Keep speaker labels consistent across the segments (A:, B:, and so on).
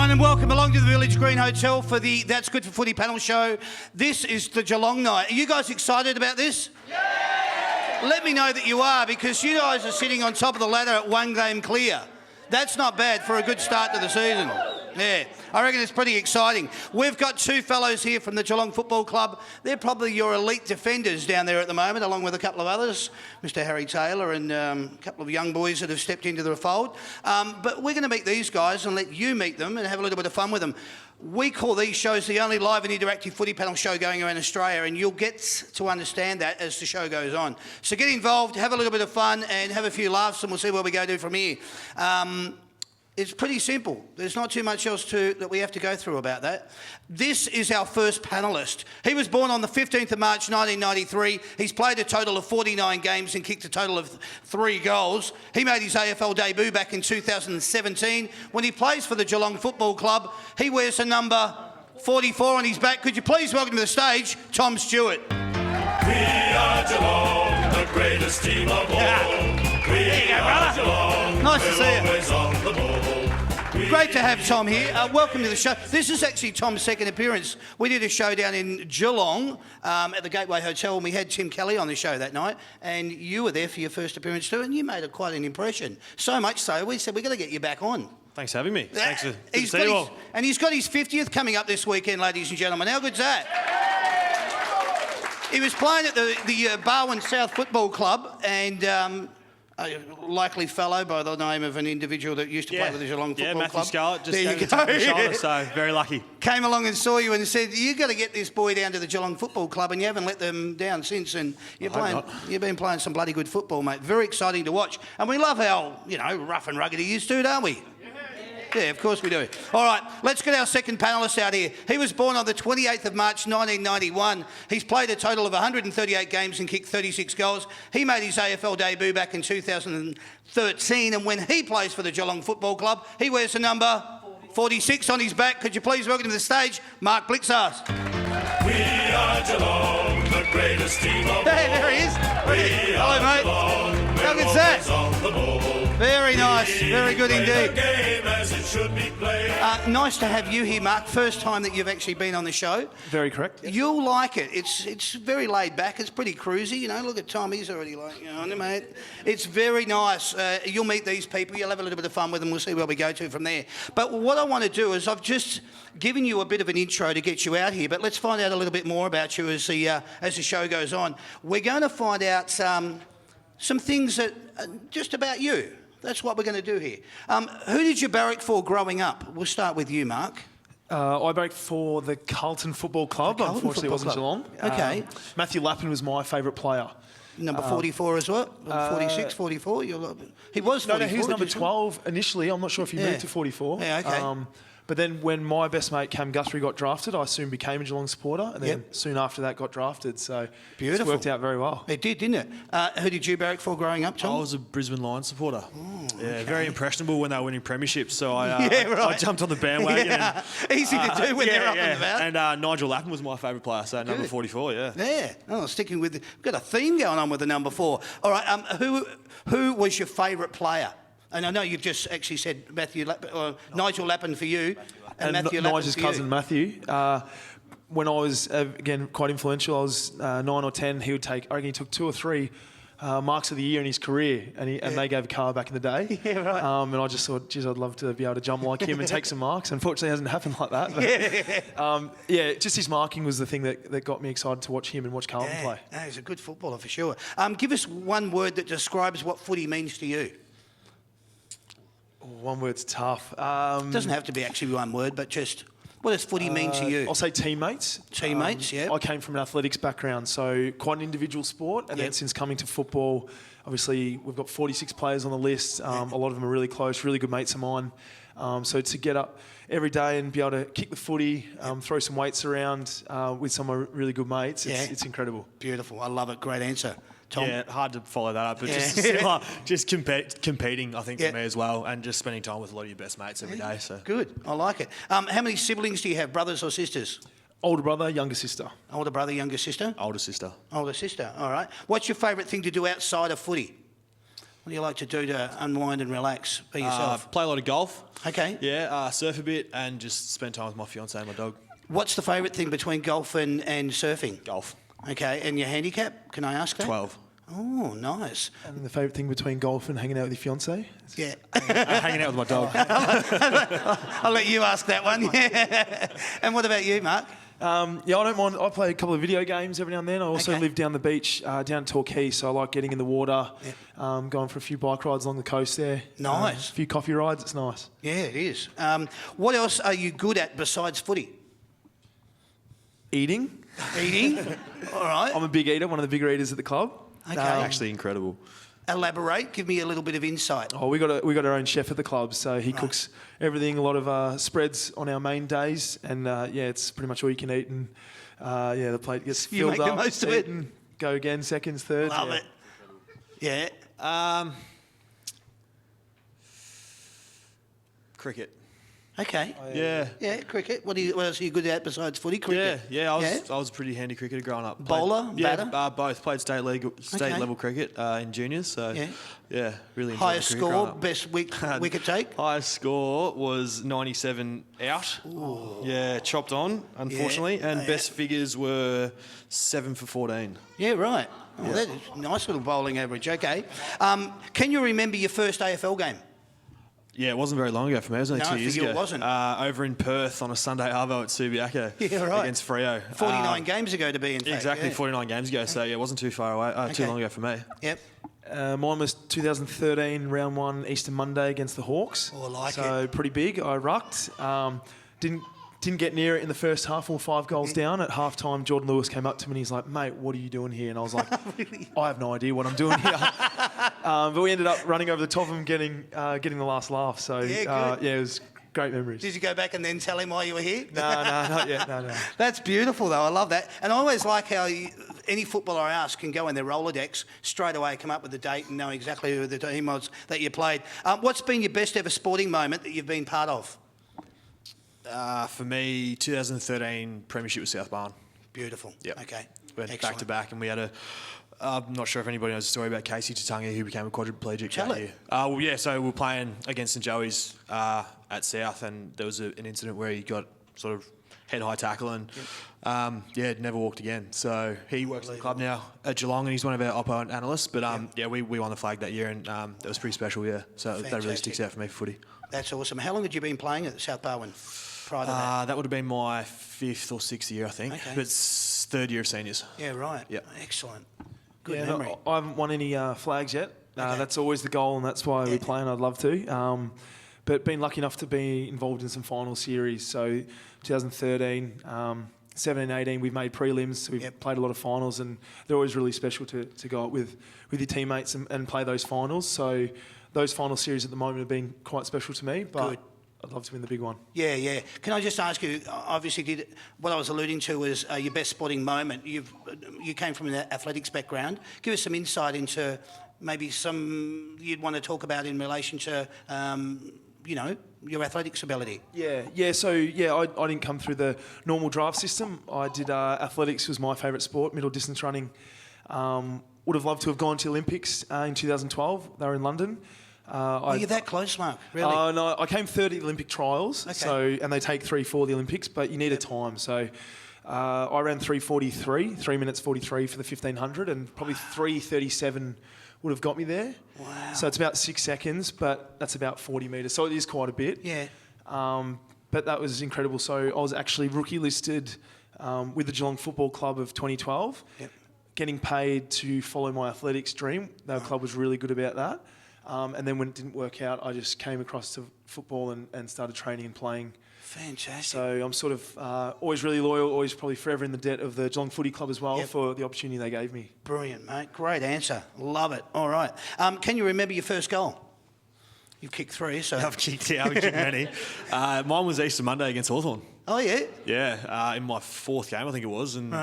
A: everyone, and welcome along to the Village Green Hotel for the That's Good for Footy panel show. This is the Geelong night. Are you guys excited about this? Yeah! Let me know that you are, because you guys are sitting on top of the ladder at one game clear. That's not bad for a good start to the season. Yeah, I reckon it's pretty exciting. We've got two fellows here from the Geelong Football Club. They're probably your elite defenders down there at the moment, along with a couple of others, Mr. Harry Taylor and a couple of young boys that have stepped into the fold. But we're going to meet these guys and let you meet them and have a little bit of fun with them. We call these shows the only live and interactive footy panel show going around Australia, and you'll get to understand that as the show goes on. So get involved, have a little bit of fun and have a few laughs, and we'll see where we go to from here. It's pretty simple. There's not too much else that we have to go through about that. This is our first panellist. He was born on the 15th of March 1993. He's played a total of 49 games and kicked a total of 3 goals. He made his AFL debut back in 2017. When he plays for the Geelong Football Club, he wears the number 44 on his back. Could you please welcome to the stage, Tom Stewart.
B: We are Geelong, the greatest team of all.
A: There you go, brother.
B: Geelong,
A: nice to see you.
B: Always on the ball.
A: Great to have Tom here. Welcome to the show. This is actually Tom's second appearance. We did a show down in Geelong at the Gateway Hotel, and we had Tim Kelly on the show that night, and you were there for your first appearance too, and you made quite an impression. So much so, we said, we're going to get you back on.
C: Thanks for having me. Thanks for
A: he's
C: seeing you all.
A: And he's got his 50th coming up this weekend, ladies and gentlemen. How good's that? He was playing at the Barwon South Football Club, and a likely fellow by the name of an individual that used to play with the Geelong Football Club.
C: Yeah, Matthew Scarlett just
A: there
C: gave
A: you
C: me a tap on the
A: go.
C: shoulder, so very lucky.
A: Came along and saw you and said, you've got to get this boy down to the Geelong Football Club, and you haven't let them down since, and you've been playing some bloody good football, mate. Very exciting to watch. And we love how, rough and rugged he is too, don't we? Yeah, of course we do. All right, let's get our second panellist out here. He was born on the 28th of March 1991. He's played a total of 138 games and kicked 36 goals. He made his AFL debut back in 2013, and when he plays for the Geelong Football Club, he wears the number 46 on his back. Could you please welcome to the stage, Mark Blixars.
B: We are Geelong, the greatest team of all.
A: Hey, there he is. Hello, mate.
B: Geelong,
A: How good's that?
B: on the ball.
A: Very nice. Very good indeed.
B: The game as it should be played.
A: Nice to have you here, Mark. First time that you've actually been on the show.
C: Very correct.
A: You'll like it. It's very laid back. It's pretty cruisy. Look at Tom. He's already like, mate. It's very nice. You'll meet these people. You'll have a little bit of fun with them. We'll see where we go to from there. But what I want to do is I've just given you a bit of an intro to get you out here, but let's find out a little bit more about you as the show goes on. We're going to find out some things that just about you. That's what we're going to do here. Who did you barrack for growing up? We'll start with you, Mark.
D: I barracked for the Carlton Football Club. Unfortunately, it wasn't Geelong.
A: Okay.
D: Matthew Lappin was my favourite player.
A: Number 44 as well? 46, 44? He was 44.
D: No, he was number 12 initially. I'm not sure if he moved to 44.
A: Yeah, okay.
D: But then when my best mate Cam Guthrie got drafted, I soon became a Geelong supporter, and then soon after that got drafted. So
A: beautiful.
D: It's worked out very well.
A: It did, didn't it? Who did you barrack for growing up, Tom?
C: I was a Brisbane Lions supporter. Very impressionable when they were winning premierships, so I jumped on the bandwagon.
A: Yeah. Easy to do when they're up and about.
C: And Nigel Lappin was my favourite player, so number 44,
A: Yeah. Oh, sticking with... We've got a theme going on with the number 4. All right, who was your favourite player? And I know you've just actually said Nigel Lappin for you. And Matthew Lappin
D: Nigel's cousin Matthew. When I was, again, quite influential, I was 9 or 10, he took 2 or 3 marks of the year in his career, and they gave a car back in the day.
A: Yeah, right.
D: And I just thought, geez, I'd love to be able to jump like him and take some marks. Unfortunately, it hasn't happened like that. But, just his marking was the thing that got me excited to watch him and watch Carlton play.
A: No, he's a good footballer for sure. Give us one word that describes what footy means to you.
D: One word's tough.
A: It doesn't have to be actually one word, but just what does footy mean to you?
D: I'll say teammates.
A: Teammates, yeah.
D: I came from an athletics background, so quite an individual sport. And then since coming to football, obviously we've got 46 players on the list. A lot of them are really close, really good mates of mine. So to get up every day and be able to kick the footy, throw some weights around with some of my really good mates, it's incredible.
A: Beautiful. I love it. Great answer. Tom?
C: Yeah, hard to follow that up, but just similar, just competing, I think, for me as well, and just spending time with a lot of your best mates every day. So
A: good, I like it. How many siblings do you have, brothers or sisters?
D: Older brother, younger sister.
A: Older brother, younger sister?
C: Older sister.
A: Older sister, all right. What's your favourite thing to do outside of footy? What do you like to do to unwind and relax? Be yourself.
C: Play a lot of golf.
A: Okay.
C: Yeah, surf a bit and just spend time with my fiance and my dog.
A: What's the favourite thing between golf and surfing?
C: Golf.
A: Okay, and your handicap? Can I ask that?
C: 12.
A: Oh, nice.
D: And the favourite thing between golf and hanging out with your fiance?
A: Yeah.
C: Hanging out with my dog.
A: I'll let you ask that one. Yeah. And what about you, Mark?
D: I don't mind. I play a couple of video games every now and then. I also live down the beach, down at Torquay, so I like getting in the water, going for a few bike rides along the coast there.
A: Nice.
D: A few coffee rides. It's nice.
A: Yeah, it is. What else are you good at besides footy?
D: Eating.
A: Eating? All right.
D: I'm a big eater, one of the bigger eaters at the club.
A: Okay.
C: Actually incredible.
A: Elaborate. Give me a little bit of insight.
D: Oh, we got our own chef at the club, so he cooks everything. A lot of spreads on our main days, and it's pretty much all you can eat. And the plate gets filled
A: make
D: up.
A: the most of it.
D: Eaten, go again, seconds, thirds.
A: Love it. Yeah.
C: Cricket.
A: Okay.
C: Yeah.
A: Yeah, cricket. What else are you good at besides footy? Cricket.
C: Yeah. I was a pretty handy cricketer growing up.
A: Bowler, batter?
C: Both. Played state level cricket in juniors. So yeah, really enjoyed
A: Highest
C: cricket growing
A: score,
C: up.
A: best wicket take?
C: Highest score was 97 out. Ooh. Yeah, chopped on, unfortunately. And best figures were 7 for 14.
A: Yeah, right. Oh, that is a nice little bowling average. Okay. Can you remember your first AFL game?
C: Yeah, it wasn't very long ago for me. It was only 2 years ago.
A: It wasn't.
C: Over in Perth on a Sunday arvo at Subiaco against Freo.
A: 49 games ago to be in fact.
C: Exactly, 49 games ago. So, it wasn't too far away, too long ago for me.
A: Yep.
D: Mine was 2013, round 1, Easter Monday against the Hawks.
A: Oh, I like it.
D: So pretty big. I rucked. Didn't get near it in the first half. All 5 goals down. At half time, Jordan Lewis came up to me and he's like, "Mate, what are you doing here?" And I was like,
A: Really?
D: "I have no idea what I'm doing here." But we ended up running over the top of him, getting the last laugh. So
A: good.
D: it was great memories.
A: Did you go back and then tell him why you were here?
D: No, not yet. No.
A: That's beautiful, though. I love that. And I always like how any footballer I ask can go in their Rolodex straight away, come up with the date and know exactly who the team was that you played. What's been your best ever sporting moment that you've been part of?
C: For me, 2013 Premiership with South Barn.
A: Beautiful.
C: Yep.
A: Okay.
C: Went back to back, and we had I'm not sure if anybody knows the story about Casey Tatangi, who became a quadriplegic that year. So we were playing against St Joey's at South, and there was an incident where he got sort of head-high tackle and, never walked again. So he works at the club now at Geelong, and he's one of our oppo analysts. But, we won the flag that year, and that was pretty special, So
A: Fantastic.
C: that really sticks out for me for footy.
A: That's awesome. How long had you been playing at South Barwon prior to that?
C: That would have been my 5th or 6th year, I think.
A: Okay.
C: But it's 3rd year of seniors.
A: Yeah, right.
C: Yep.
A: Excellent. Good memory.
D: I haven't won any flags yet.
A: Okay.
D: That's always the goal, and that's why we play, and I'd love to. But been lucky enough to be involved in some final series. So 2013, 17, 18, we've made prelims. So we've played a lot of finals, and they're always really special to go out with your teammates and play those finals. So those final series at the moment have been quite special to me. But
A: Good.
D: I'd love to win the big one.
A: Yeah. Can I just ask you, obviously what I was alluding to was your best sporting moment. You came from an athletics background. Give us some insight into maybe some you'd want to talk about in relation to, your athletics ability.
D: Yeah. So, I didn't come through the normal draft system. I did athletics was my favourite sport, middle distance running. Would have loved to have gone to Olympics in 2012. They were in London.
A: You're that close, Mark. Really?
D: No, I came third at the Olympic trials.
A: Okay.
D: And they take 3 for the Olympics, but you need a time. So I ran 3:43, 3 minutes 43 for the 1500, and probably 3:37 would have got me there.
A: Wow.
D: So it's about 6 seconds, but that's about 40 metres. So it is quite a bit.
A: Yeah.
D: But that was incredible. So I was actually rookie listed with the Geelong Football Club of 2012, getting paid to follow my athletics dream. The club was really good about that. And then when it didn't work out, I just came across to football and started training and playing.
A: Fantastic.
D: So I'm sort of always really loyal, always probably forever in the debt of the Geelong Footy Club as well for the opportunity they gave me.
A: Brilliant, mate. Great answer. Love it. All right. Can you remember your first goal? You've kicked 3, so...
C: I've kicked many. Mine was Easter Monday against Hawthorn.
A: Oh, yeah?
C: Yeah, in my 4th game, I think it was. And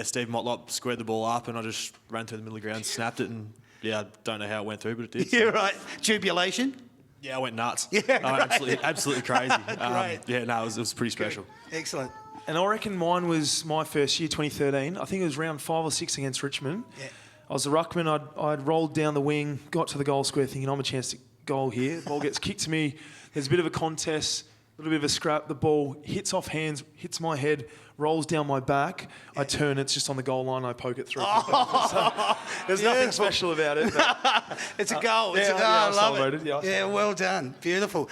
C: Steve Motlop squared the ball up, and I just ran through the middle of the ground, snapped it, and I don't know how it went through, but it did.
A: Yeah, right. Jubilation?
C: Yeah, I went nuts.
A: Yeah,
C: I went absolutely crazy.
A: Great.
C: It was pretty special.
A: Good. Excellent.
D: And I reckon mine was my first year, 2013. I think it was round 5 or 6 against Richmond.
A: Yeah.
D: I was a ruckman. I'd rolled down the wing, got to the goal square thinking I'm a chance to goal here. Ball gets kicked to me. There's a bit of a contest, a little bit of a scrap. The ball hits off hands, hits my head, rolls down my back. I turn, it's just on the goal line. I poke it through. So, there's nothing special about it. But,
A: it's a goal.
D: I
A: love
D: celebrated.
A: it. Yeah, well done. Beautiful.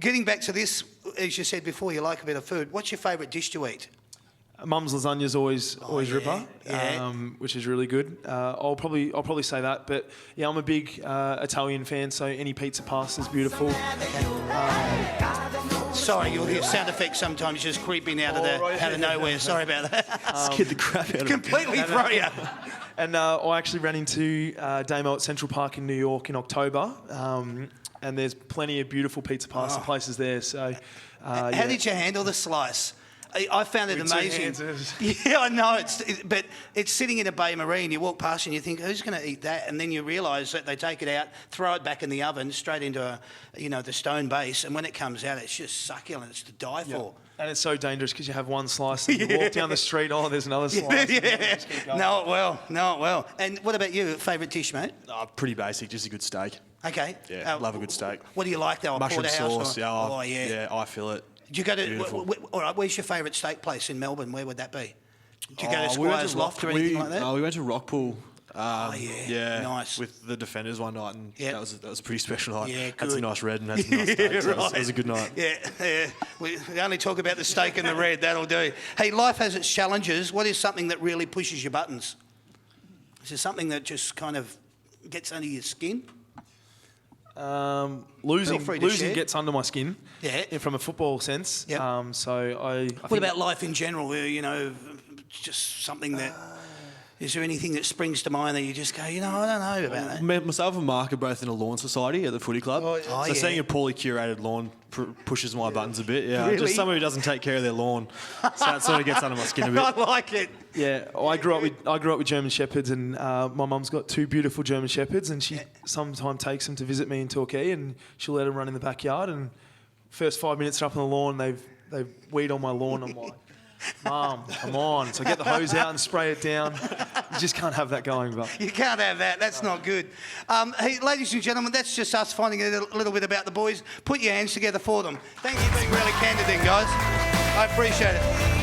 A: Getting back to this, as you said before, you like a bit of food. What's your favourite dish to eat?
D: Mum's lasagna's always ripper,
A: yeah.
D: Which is really good. I'll probably say that, but yeah, I'm a big Italian fan, so any pizza pasta is beautiful.
A: Sorry, you'll hear sound effects sometimes just creeping out of nowhere. Sorry about that.
C: Scared the crap out of me.
A: Completely throw you.
D: And I actually ran into Damo at Central Park in New York in October, and there's plenty of beautiful pizza pasta places there. So,
A: How did you handle the slice? I found it
D: With
A: amazing.
D: 2 hands.
A: Yeah, I know. But it's sitting in a Bay Marine. You walk past and you think, who's going to eat that? And then you realise that they take it out, throw it back in the oven, straight into the stone base. And when it comes out, it's just succulent. It's to die for.
D: And it's so dangerous because you have one slice and you walk down the street, there's another slice.
A: Yeah. Know it well. And what about you? Favourite dish, mate?
C: Pretty basic, just a good steak.
A: Okay.
C: Yeah, love a good steak.
A: What do you like though? A
C: Mushroom
A: porterhouse?
C: sauce. Yeah, I feel it.
A: Do you go to?
C: Beautiful.
A: All right. Where's your favourite steak place in Melbourne? Where would that be? Do you go to
C: We went
A: Squire's Loft or anything like that?
C: We went to Rockpool.
A: Yeah, nice.
C: With the defenders one night, and
A: Yeah.
C: that was a pretty special night.
A: Yeah,
C: Had some
A: good.
C: nice red and had some nice steak, so it was a good night.
A: Yeah. We only talk about the steak and the red. That'll do. Hey, life has its challenges. What is something that really pushes your buttons? Is there something that just kind of gets under your skin?
D: Losing
A: free to share.
D: gets under my skin.
A: Yeah.
D: From a football sense.
A: Yep.
D: So I
A: What
D: think
A: about life in general? Just something that. Is there anything that springs to mind that you just go, I don't know about that?
C: Myself and Mark are both in a lawn society at the footy club.
A: Oh,
C: so seeing a poorly curated lawn pushes my buttons a bit. Yeah,
A: Really?
C: just someone who doesn't take care of their lawn. So that sort of gets under my skin a bit.
A: I like it.
D: Yeah, I grew up with German Shepherds, and my mum's got 2 beautiful German Shepherds, and she sometimes takes them to visit me in Torquay, and she'll let them run in the backyard. And first 5 minutes they're up on the lawn, they've weed on my lawn. I'm like, Mum, come on! So I get the hose out and spray it down. You just can't have that going, but
A: You can't have that. That's not good. Hey, ladies and gentlemen, that's just us finding a little bit about the boys. Put your hands together for them. Thank you for being really candid then, guys. I appreciate it.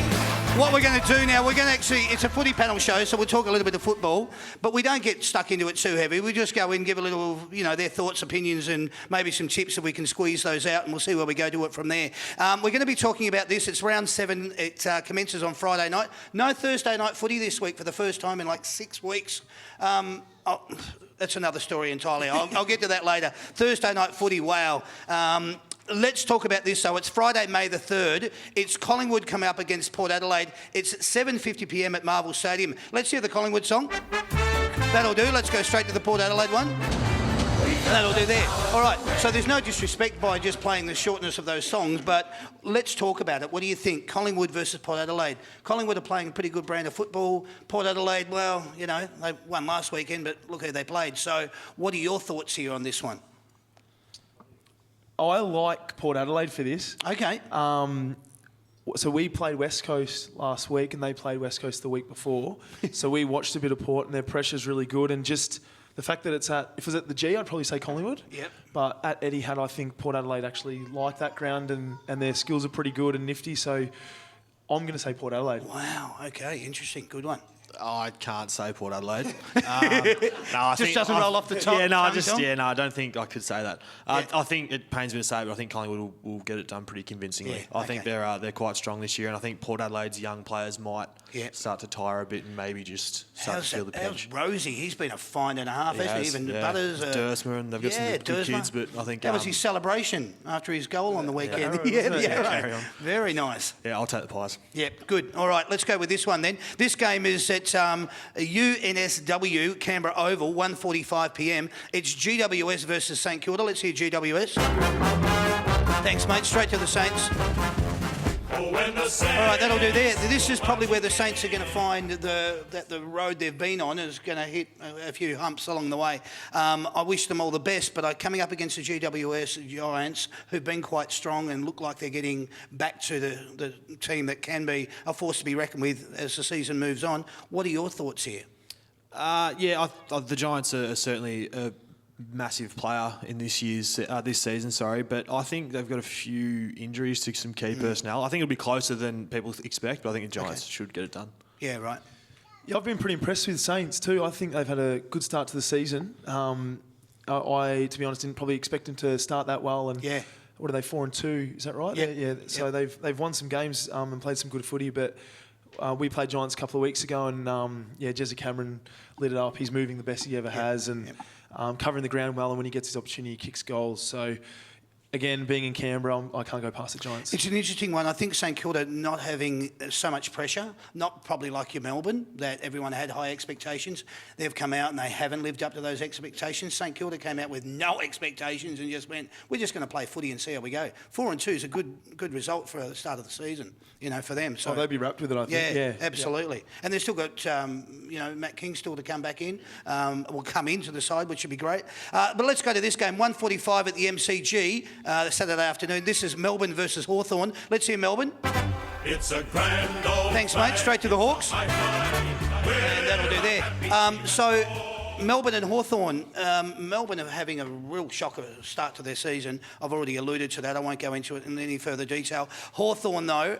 A: What we're going to do now, it's a footy panel show, so we'll talk a little bit of football, but we don't get stuck into it too heavy. We just go in, give a little, their thoughts, opinions, and maybe some tips if we can squeeze those out, and we'll see where we go to it from there. We're going to be talking about this. It's round 7. It commences on Friday night. No Thursday night footy this week for the first time in like 6 weeks. That's another story entirely. I'll get to that later. Thursday night footy, wow. Let's talk about this. So it's Friday, May the 3rd. It's Collingwood coming up against Port Adelaide. It's at 7:50 p.m. at Marvel Stadium. Let's hear the Collingwood song. That'll do. Let's go straight to the Port Adelaide one. That'll do there. All right. So there's no disrespect by just playing the shortness of those songs, but let's talk about it. What do you think? Collingwood versus Port Adelaide. Collingwood are playing a pretty good brand of football. Port Adelaide, well, they won last weekend, but look who they played. So what are your thoughts here on this one?
D: I like Port Adelaide for this.
A: Okay.
D: So we played West Coast last week, and they played West Coast the week before. So we watched a bit of Port, and their pressure's really good. And just the fact that if it was at the G, I'd probably say Collingwood.
A: Yep.
D: But at Etihad, I think Port Adelaide actually like that ground, and their skills are pretty good and nifty. So I'm going to say Port Adelaide.
A: Wow. Okay. Interesting. Good one.
C: I can't say Port Adelaide. I
A: Just doesn't roll off the top.
C: I don't think I could say that. I think it pains me to say, but I think Collingwood will get it done pretty convincingly.
A: Yeah,
C: I think they're quite strong this year, and I think Port Adelaide's young players might start to tire a bit and maybe just start to feel the pinch.
A: How's Rosie? He's been a find and a half, hasn't he? Even Butters.
C: Dersma, and they've got some good kids, but I think
A: that was his celebration after his goal on the weekend.
C: Carry on.
A: Very nice.
C: Yeah, I'll take the Pies.
A: Yep, good. All right, let's go with this one then. This game is at UNSW, Canberra Oval, 1:45 p.m. It's GWS versus St Kilda. Let's hear GWS. Thanks, mate. Straight to the Saints. All right, that'll do there. This is probably where the Saints are going to find that the road they've been on is going to hit a few humps along the way. I wish them all the best, but coming up against the GWS Giants, who've been quite strong and look like they're getting back to the team that can be a force to be reckoned with as the season moves on. What are your thoughts here?
C: The Giants are certainly a massive player in this season. But I think they've got a few injuries to some key personnel. I think it'll be closer than people expect, but I think the Giants should get it done.
A: Yeah, right.
D: Yeah, I've been pretty impressed with the Saints too. I think they've had a good start to the season. I, to be honest, didn't probably expect them to start that well. And what are they, 4-2? Is that right? Yeah. So they've won some games and played some good footy. But we played Giants a couple of weeks ago, and Jesse Cameron lit it up. He's moving the best he ever has, and covering the ground well. And when he gets his opportunity, he kicks goals. So. Again, being in Canberra, I can't go past the Giants.
A: It's an interesting one. I think St Kilda not having so much pressure, not probably like your Melbourne, that everyone had high expectations. They've come out and they haven't lived up to those expectations. St Kilda came out with no expectations and just went, we're just going to play footy and see how we go. 4-2 is a good result for the start of the season, for them. So
D: they'd be wrapped with it, I think.
A: Yeah, absolutely. And they've still got, Matt King still to come back in, will come into the side, which would be great. But let's go to this game, 1:45 at the MCG. Saturday afternoon. This is Melbourne versus Hawthorn. Let's hear Melbourne.
B: It's a grand old
A: Thanks, mate. Straight to the Hawks. And that'll do there. So, Melbourne and Hawthorn. Melbourne are having a real shocker start to their season. I've already alluded to that. I won't go into it in any further detail. Hawthorn, though,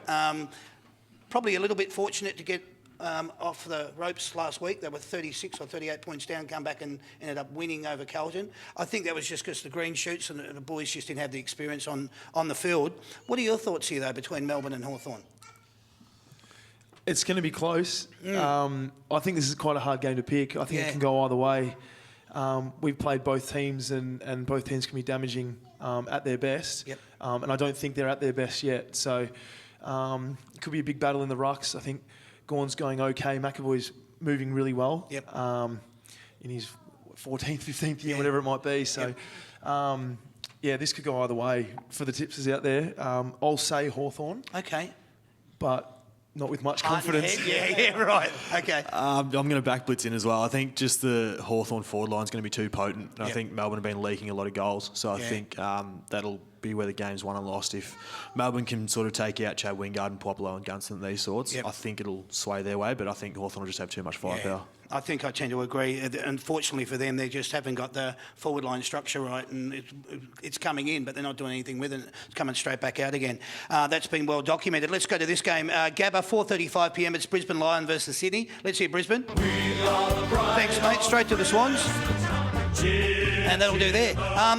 A: probably a little bit fortunate to get off the ropes last week. They were 36 or 38 points down, come back and ended up winning over Carlton. I think that was just because the green shoots and the boys just didn't have the experience on the field. What are your thoughts here, though, between Melbourne and Hawthorn?
D: It's going to be close. I think this is quite a hard game to pick. I think it can go either way. We've played both teams, and both teams can be damaging at their best.
A: Yep.
D: And I don't think they're at their best yet. So it could be a big battle in the rucks. I think Gawn's going okay. McAvoy's moving really well.
A: Yep.
D: In his 14th, 15th year, whatever it might be. So, this could go either way for the tipsters out there. I'll say Hawthorn.
A: Okay.
D: But not with much confidence.
A: Yeah, right. Okay.
C: I'm going to back Blitz in as well. I think just the Hawthorn forward line is going to be too potent. And I think Melbourne have been leaking a lot of goals. So I think that'll be where the game's won and lost. If Melbourne can sort of take out Chad Wingard and Puopolo and Gunston and these sorts, I think it'll sway their way. But I think Hawthorn will just have too much firepower.
A: I think I tend to agree. Unfortunately for them, they just haven't got the forward line structure right, and it's coming in, but they're not doing anything with it. It's coming straight back out again. That's been well documented. Let's go to this game. Gabba, 4:35 p.m. It's Brisbane Lions versus Sydney. Let's hear Brisbane. Thanks, mate. Straight to the Swans. And that'll do there.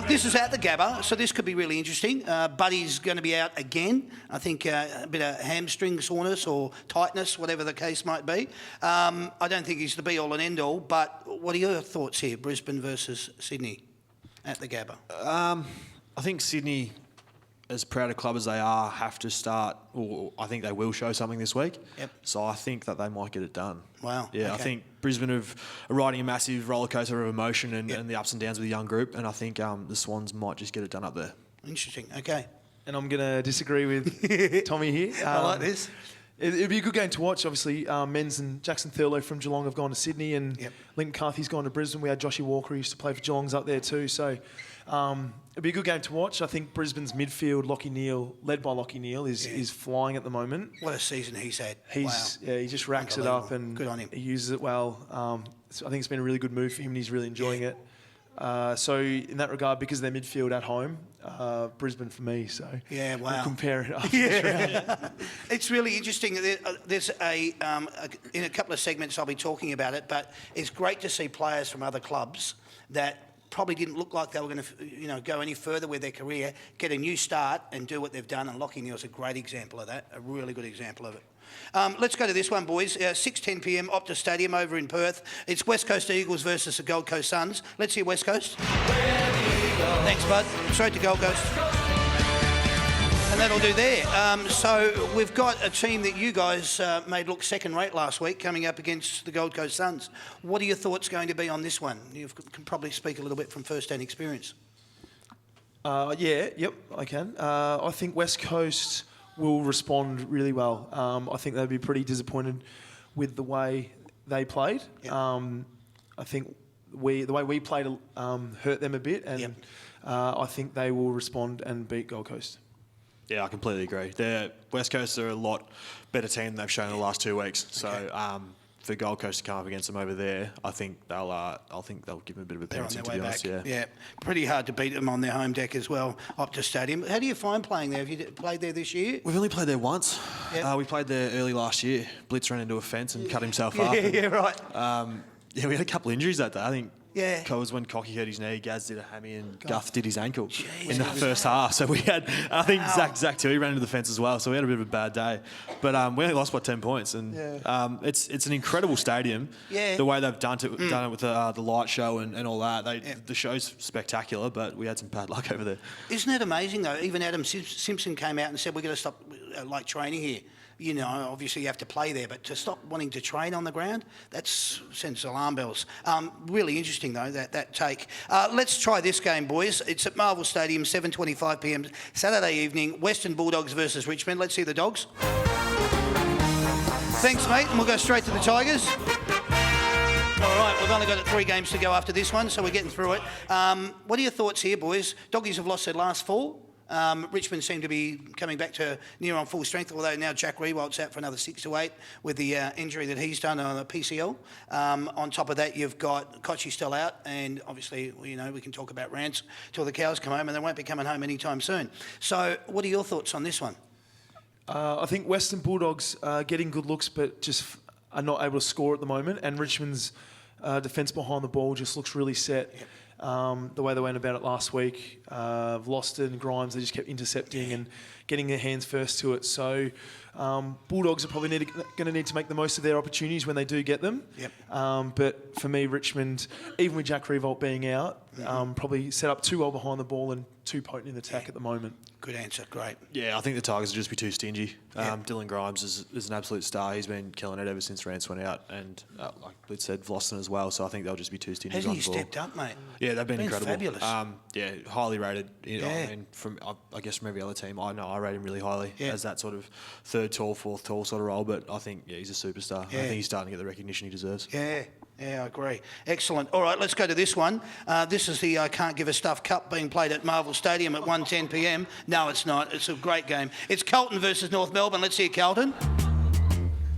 A: This is at the Gabba, so this could be really interesting. Buddy's going to be out again. I think a bit of hamstring soreness or tightness, whatever the case might be. I don't think he's the be-all and end-all, but what are your thoughts here, Brisbane versus Sydney at the Gabba?
C: I think Sydney, as proud a club as they are, have to start, or I think they will show something this week.
A: Yep.
C: So I think that they might get it done.
A: Wow.
C: Yeah, okay. I think Brisbane are riding a massive roller coaster of emotion and the ups and downs with a young group, and I think the Swans might just get it done up there.
A: Interesting. Okay.
D: And I'm going to disagree with Tommy here.
A: I like this.
D: It'd be a good game to watch. Obviously, Menz and Jackson Thurlow from Geelong have gone to Sydney, and Lincoln Carthy's gone to Brisbane. We had Joshy Walker, who used to play for Geelong's up there too. So it'd be a good game to watch. I think Brisbane's midfield, Lachie Neale, led by Lachie Neale, is flying at the moment.
A: What a season he's had.
D: He just racks it up, and
A: good on him.
D: He uses it well. I think it's been a really good move for him, and he's really enjoying it. So in that regard, because they're midfield at home, Brisbane for me. So we'll compare it up.
A: It's really interesting. There's in a couple of segments I'll be talking about it, but it's great to see players from other clubs that probably didn't look like they were going to, go any further with their career, get a new start and do what they've done. And Lachie Neale's a great example of that, a really good example of it. Let's go to this one, boys. 6:10 p.m. Optus Stadium over in Perth. It's West Coast Eagles versus the Gold Coast Suns. Let's hear West Coast. Thanks, bud. Straight to Gold Coast. And that'll do there. So we've got a team that you guys made look second-rate last week coming up against the Gold Coast Suns. What are your thoughts going to be on this one? You can probably speak a little bit from first-hand experience.
D: I can. I think West Coast will respond really well. I think they'd be pretty disappointed with the way they played. Yep. I think the way we played hurt them a bit, and I think they will respond and beat Gold Coast.
C: Yeah, I completely agree. West Coast are a lot better team than they've shown in the last 2 weeks. So for Gold Coast to come up against them over there, I think they'll give them a bit of a
A: They're on
C: penalty,
A: their
C: to
A: way
C: be honest.
A: back.
C: Yeah.
A: Pretty hard to beat them on their home deck as well, Optus Stadium. How do you find playing there? Have you played there this year?
C: We've only played there once.
A: Yep.
C: We played there early last year. Blitz ran into a fence and cut himself up.
A: Yeah, right.
C: We had a couple of injuries that day. I think
A: Yeah.
C: it was when Cocky hurt his knee, Gaz did a hammy, and Guth did his ankle
A: Jeez.
C: in the first half. So we had, I think Zach too, he ran into the fence as well. So we had a bit of a bad day. But we only lost by 10 points, and it's an incredible stadium.
A: Yeah.
C: The way they've done it with the light show and all that. The show's spectacular, but we had some bad luck over there.
A: Isn't it amazing though? Even Adam Simpson came out and said we're going to stop training here. You know, obviously you have to play there, but to stop wanting to train on the ground, that sends alarm bells. Really interesting though, that take. Let's try this game, boys. It's at Marvel Stadium, 7:25 p.m. Saturday evening. Western Bulldogs versus Richmond. Let's see the Dogs. Thanks, mate. And we'll go straight to the Tigers. All right, we've only got 3 games to go after this one, so we're getting through it. What are your thoughts here, boys? Doggies have lost their last 4. Richmond seem to be coming back to near on full strength, although now Jack Riewold's out for another 6 to 8 with the injury that he's done on the PCL. On top of that, you've got Kochi still out, and obviously, you know, we can talk about Rance till the cows come home, and they won't be coming home anytime soon. So what are your thoughts on this one?
D: I think Western Bulldogs are getting good looks, but just are not able to score at the moment, and Richmond's defence behind the ball just looks really set.
A: Yep.
D: The way they went about it last week, Vlosten and Grimes, they just kept intercepting and getting their hands first to it. So Bulldogs are probably going to need to make the most of their opportunities when they do get them.
A: Yep.
D: But for me, Richmond, even with Jack Riewoldt being out, probably set up too well behind the ball and too potent in attack at the moment.
A: Good answer, great.
C: Yeah, I think the Tigers will just be too stingy. Dylan Grimes is an absolute star. He's been killing it ever since Rance went out, and like Blitz said, Vlosten as well. So I think they'll just be too stingy.
A: Hasn't
C: on
A: he
C: the ball.
A: stepped up, mate?
C: Yeah, they've been incredible.
A: Fabulous.
C: Highly rated.
A: Yeah.
C: I mean, I guess from every other team, I rate him really highly as that sort of third tall, fourth tall sort of role. But I think he's a superstar.
A: Yeah.
C: I think he's starting to get the recognition he deserves.
A: Yeah, I agree. Excellent. All right, let's go to this one. This is the Can't Give a Stuff Cup being played at Marvel Stadium at 1:10 p.m. No, it's not. It's a great game. It's Carlton versus North Melbourne. Let's hear Carlton.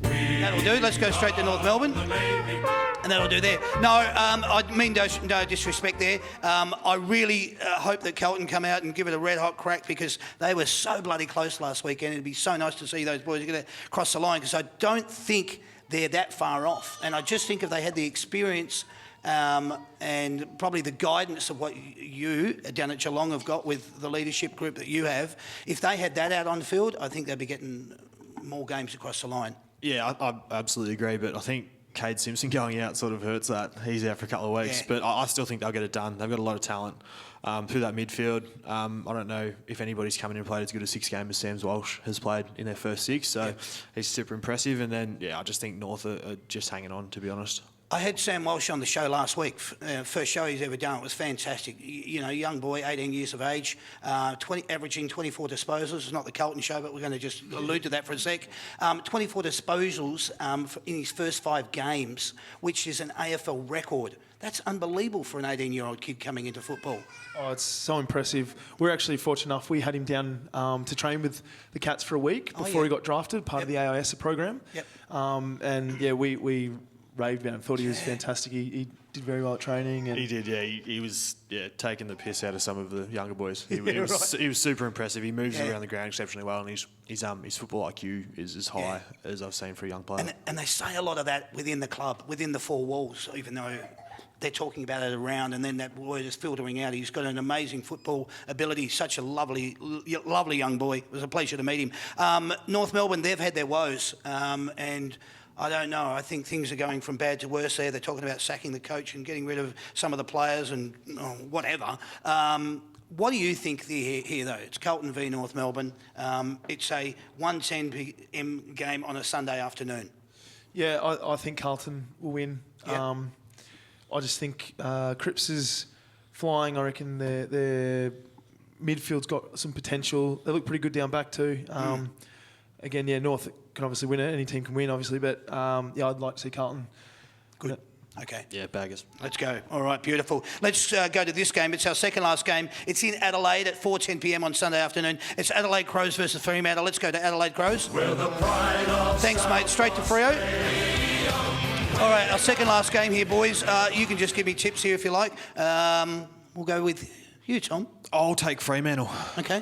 A: That'll do. Let's go straight to North Melbourne. And that'll do there. No, I mean no disrespect there. I really hope that Carlton come out and give it a red-hot crack because they were so bloody close last weekend. It'd be so nice to see those boys get across the line because I don't think they're that far off. And I just think if they had the experience and probably the guidance of what you down at Geelong have got with the leadership group that you have, if they had that out on the field, I think they'd be getting more games across the line.
C: Yeah, I absolutely agree. But I think Cade Simpson going out sort of hurts that. He's out for a couple of weeks. Yeah. But I still think they'll get it done. They've got a lot of talent through that midfield. I don't know if anybody's coming in and played as good a 6 game as Sam Walsh has played in their first 6. So he's super impressive. And then, I just think North are just hanging on, to be honest.
A: I had Sam Walsh on the show last week. First show he's ever done. It was fantastic. You know, young boy, 18 years of age, averaging 24 disposals. It's not the Carlton show, but we're going to just allude to that for a sec. 24 disposals in his first 5 games, which is an AFL record. That's unbelievable for an 18-year-old kid coming into football.
D: Oh, it's so impressive. We're actually fortunate enough. We had him down to train with the Cats for a week before he got drafted, part of the AIS program.
A: Yep.
D: We raved about him. Thought he was fantastic. He did very well at training. And
C: he did, yeah. He was taking the piss out of some of the younger boys. He was super impressive. He moves around the ground exceptionally well, and his football IQ is as high as I've seen for a young player.
A: And they say a lot of that within the club, within the 4 walls, even though they're talking about it around, and then that word is filtering out. He's got an amazing football ability. Such a lovely young boy. It was a pleasure to meet him. North Melbourne, they've had their woes, and I don't know. I think things are going from bad to worse there. They're talking about sacking the coach and getting rid of some of the players and whatever. What do you think here, though? It's Carlton v North Melbourne. It's a 1:10 p.m. game on a Sunday afternoon.
D: Yeah, I think Carlton will win.
A: Yep.
D: I just think Cripps is flying. I reckon their midfield's got some potential. They look pretty good down back too. Again, North can obviously win it. Any team can win, obviously. But, I'd like to see Carlton.
A: Good. Okay.
C: Yeah, baggers.
A: Let's go. All right, beautiful. Let's go to this game. It's our second last game. It's in Adelaide at 4:10 p.m. on Sunday afternoon. It's Adelaide Crows versus Fremantle. Let's go to Adelaide Crows.
B: We're the pride of
A: Thanks, mate. Straight to Freo. All right, our second last game here, boys. You can just give me tips here if you like. We'll go with you, Tom.
C: I'll take Fremantle.
A: Okay.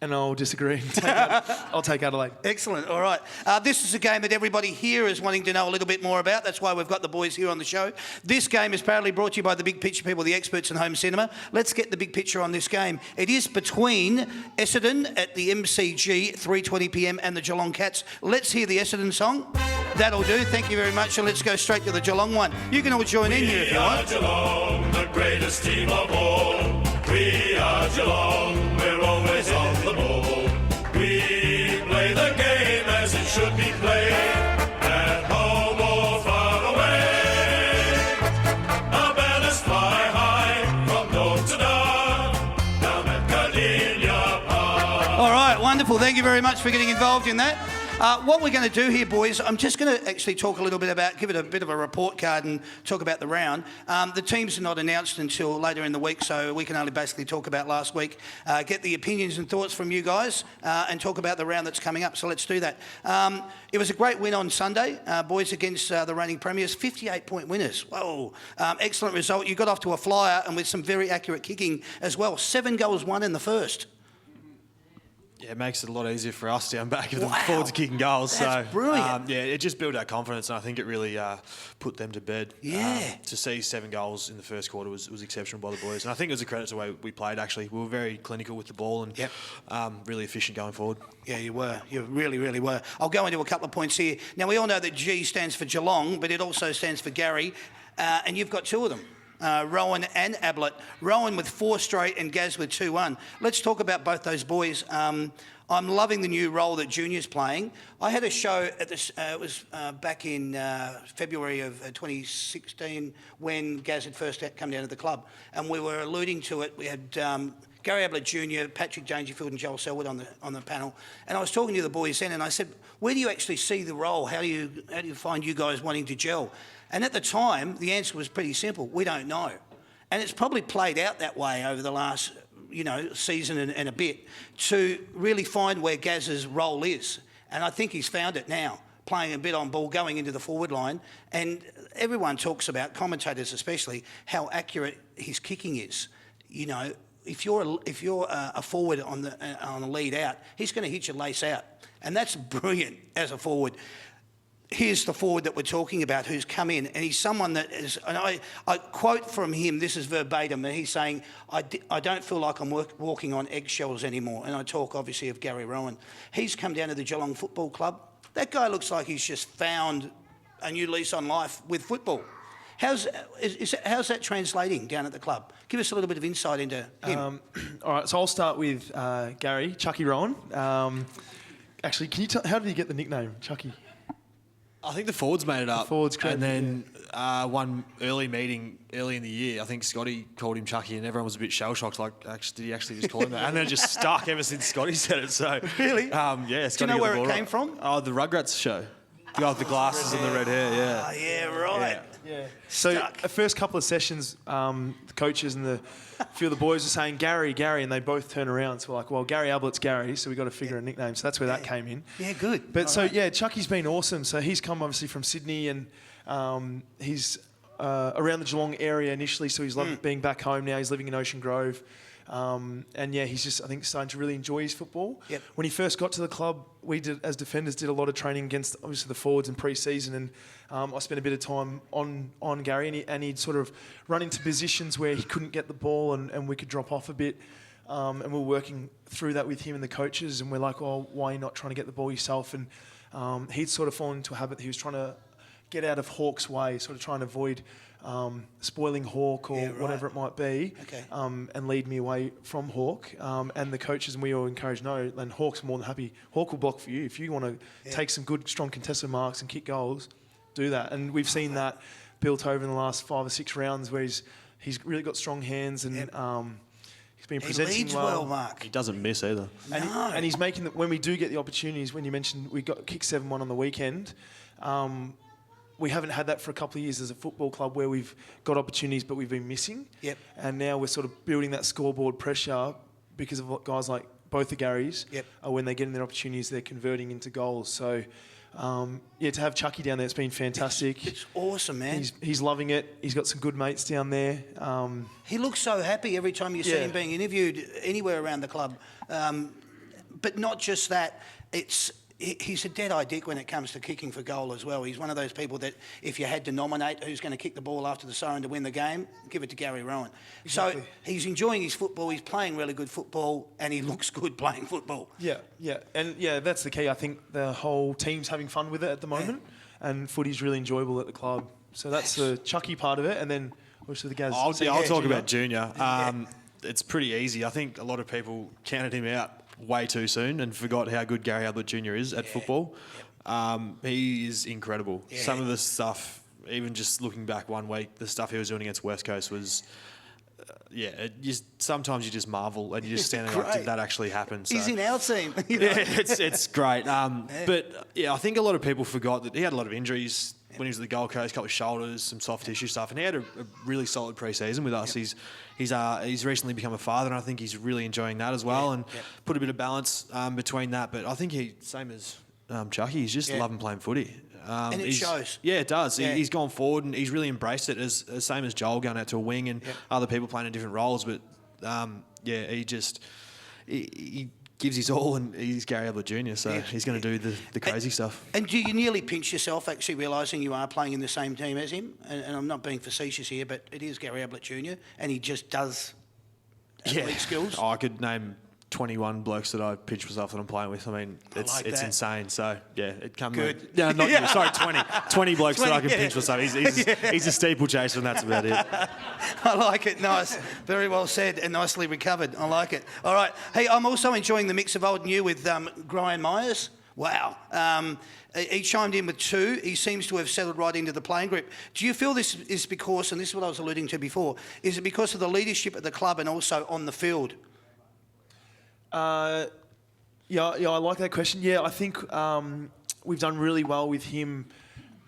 D: And I'll disagree. I'll take Adelaide.
A: Excellent. All right. This is a game that everybody here is wanting to know a little bit more about. That's why we've got the boys here on the show. This game is proudly brought to you by the Big Picture people, the experts in home cinema. Let's get the big picture on this game. It is between Essendon at the MCG, 3:20 p.m, and the Geelong Cats. Let's hear the Essendon song. That'll do. Thank you very much. And let's go straight to the Geelong one. You can all join in here if you want.
B: We are Geelong, the greatest team of all. We are Geelong, we're always on the ball. We play the game as it should be played. At home or far away. Our banners fly high from north to dark. Down at Cardinia Park.
A: All right, wonderful. Thank you very much for getting involved in that. What we're going to do here, boys, I'm just going to actually talk a little bit about, give it a bit of a report card and talk about the round. The teams are not announced until later in the week, so we can only basically talk about last week, get the opinions and thoughts from you guys, and talk about the round that's coming up. So let's do that. It was a great win on Sunday, boys, against the reigning premiers, 58-point winners. Whoa, excellent result. You got off to a flyer and with some very accurate kicking as well. 7 goals won in the first.
C: Yeah, it makes it a lot easier for us down back if the forwards are kicking goals.
A: That's brilliant.
C: Yeah, it just built our confidence, and I think it really put them to bed.
A: Yeah.
C: To see 7 goals in the first quarter was exceptional by the boys, and I think it was a credit to the way we played. Actually, we were very clinical with the ball and really efficient going forward.
A: Yeah, you were. You really, really were. I'll go into a couple of points here. Now, we all know that G stands for Geelong, but it also stands for Gary, and you've got 2 of them. Rowan and Ablett. Rowan with 4 straight and Gaz with 2-1. Let's talk about both those boys. I'm loving the new role that Junior's playing. I had a show at this, it was back in February of 2016 when Gaz had first come down to the club, and we were alluding to it. We had Gary Ablett Jr., Patrick Dangerfield and Joel Selwood on the panel, and I was talking to the boys then, and I said, where do you actually see the role? How do you find you guys wanting to gel? And at the time, the answer was pretty simple. We don't know. And it's probably played out that way over the last, season and a bit to really find where Gaz's role is. And I think he's found it now, playing a bit on ball, going into the forward line. And everyone talks about, commentators especially, how accurate his kicking is. If you're a forward on a lead out, he's going to hit your lace out. And that's brilliant as a forward. Here's the forward that we're talking about who's come in, and he's someone that is, and I quote from him, this is verbatim, and he's saying, I don't feel like I'm walking on eggshells anymore. And I talk obviously of Gary Rowan. He's come down to the Geelong Football Club. That guy looks like he's just found a new lease on life with football. How's that translating down at the club? Give us a little bit of insight into him.
D: All right, so I'll start with Gary, Chucky Rowan. Actually, can you tell, how did he get the nickname, Chucky?
C: I think the forwards made it up.
D: The forwards
C: and then one early meeting early in the year, I think Scotty called him Chucky, and everyone was a bit shell-shocked. Like, did he actually just call him that? And then it just stuck ever since Scotty said it. So
A: really,
C: yeah.
A: Scotty, do you know where it came from?
C: Oh, the Rugrats show. The guy with the glasses and the red hair. Yeah.
A: Oh, yeah, right.
D: Yeah. So the first couple of sessions, the coaches and a few of the boys were saying Gary, and they both turn around. So we're like, well, Gary Ablett's Gary, so we got to figure a nickname. So that's where that came in.
A: Yeah, good.
D: But Chucky's been awesome. So he's come obviously from Sydney, and he's around the Geelong area initially. So he's loved being back home now. He's living in Ocean Grove. And he's just, I think, starting to really enjoy his football.
A: Yep.
D: When he first got to the club, we did, as defenders, did a lot of training against obviously the forwards in pre-season, and I spent a bit of time on Gary, and he'd sort of run into positions where he couldn't get the ball, and we could drop off a bit. And we were working through that with him and the coaches, and we're like, oh, why are you not trying to get the ball yourself? And he'd sort of fallen into a habit that he was trying to get out of Hawk's way, sort of trying to avoid spoiling Hawk or whatever it might be, and lead me away from Hawk. And the coaches and we all encourage, no, and Hawk's more than happy. Hawk will block for you. If you want to take some good, strong contested marks and kick goals, do that. And we've seen that built over in the last 5 or 6 rounds where he's really got strong hands, and he's been presenting
A: leads well, Mark.
C: He doesn't miss either.
D: And he's making when we do get the opportunities, when you mentioned we got kicked 7-1 on the weekend, we haven't had that for a couple of years as a football club where we've got opportunities but we've been missing. Yep. And now we're sort of building that scoreboard pressure because of guys like both the Garys. Yep. When they get in their opportunities, they're converting into goals. So to have Chucky down there, it's been fantastic.
A: It's awesome, man.
D: He's loving it. He's got some good mates down there.
A: He looks so happy every time you see him being interviewed anywhere around the club. But not just that, he's a dead-eye dick when it comes to kicking for goal as well. He's one of those people that if you had to nominate who's going to kick the ball after the siren to win the game, give it to Gary Rowan. Exactly. So he's enjoying his football, he's playing really good football, and he looks good playing football. Yeah.
D: And that's the key. I think the whole team's having fun with it at the moment, and footy's really enjoyable at the club. So that's the Chucky part of it, and then obviously the guys...
C: I'll talk about Junior. It's pretty easy. I think a lot of people counted him out way too soon and forgot how good Gary Ablett Jr. is at football. He is incredible. Yeah. Some of the stuff, even just looking back 1 week, the stuff he was doing against West Coast was, sometimes you just marvel and you're just standing up, did that actually happen? So,
A: he's in our team.
C: it's great. But I think a lot of people forgot that he had a lot of injuries when he was at the Gold Coast, a couple of shoulders, some soft tissue stuff, and he had a really solid pre-season with us. He's recently become a father, and I think he's really enjoying that as well, and put a bit of balance between that. But I think same as Chucky, he's just loving playing footy.
A: And it shows.
C: Yeah, it does. Yeah. He's gone forward, and he's really embraced it, as same as Joel going out to a wing and other people playing in different roles. But he gives his all, and he's Gary Ablett Jr., so he's going to do the crazy stuff.
A: And do you nearly pinch yourself actually realising you are playing in the same team as him? And I'm not being facetious here, but it is Gary Ablett Jr., and he just does elite skills.
C: I could name 21 blokes that I pinch myself that I'm playing with. I mean, it's insane. So, it comes...
A: Good.
C: No, not you. Sorry, 20. 20 blokes that I can pinch myself. He's a steeplechaser, and that's about it.
A: I like it. Nice. Very well said and nicely recovered. I like it. All right. Hey, I'm also enjoying the mix of old and new with Brian Myers. Wow. He chimed in with 2. He seems to have settled right into the playing group. Do you feel this is because, and this is what I was alluding to before, is it because of the leadership at the club and also on the field?
D: I like that question. I think we've done really well with him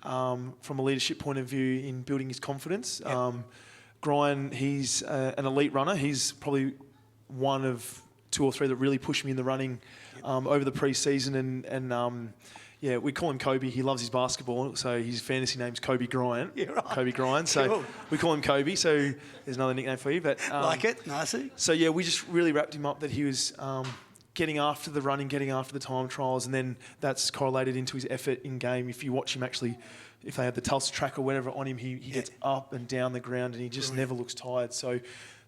D: from a leadership point of view in building his confidence. Brian, he's an elite runner. He's probably one of 2 or 3 that really pushed me in the running over the pre-season. And we call him Kobe. He loves his basketball, so his fantasy name's Kobe Bryant.
A: Yeah, right.
D: Kobe Bryant. So
A: cool.
D: We call him Kobe, so there's another nickname for you. But
A: like it, nicely.
D: So, we just really wrapped him up that he was getting after the running, getting after the time trials, and then that's correlated into his effort in game. If you watch him actually, if they have the Tulsa track or whatever on him, he gets up and down the ground, and he just never looks tired. So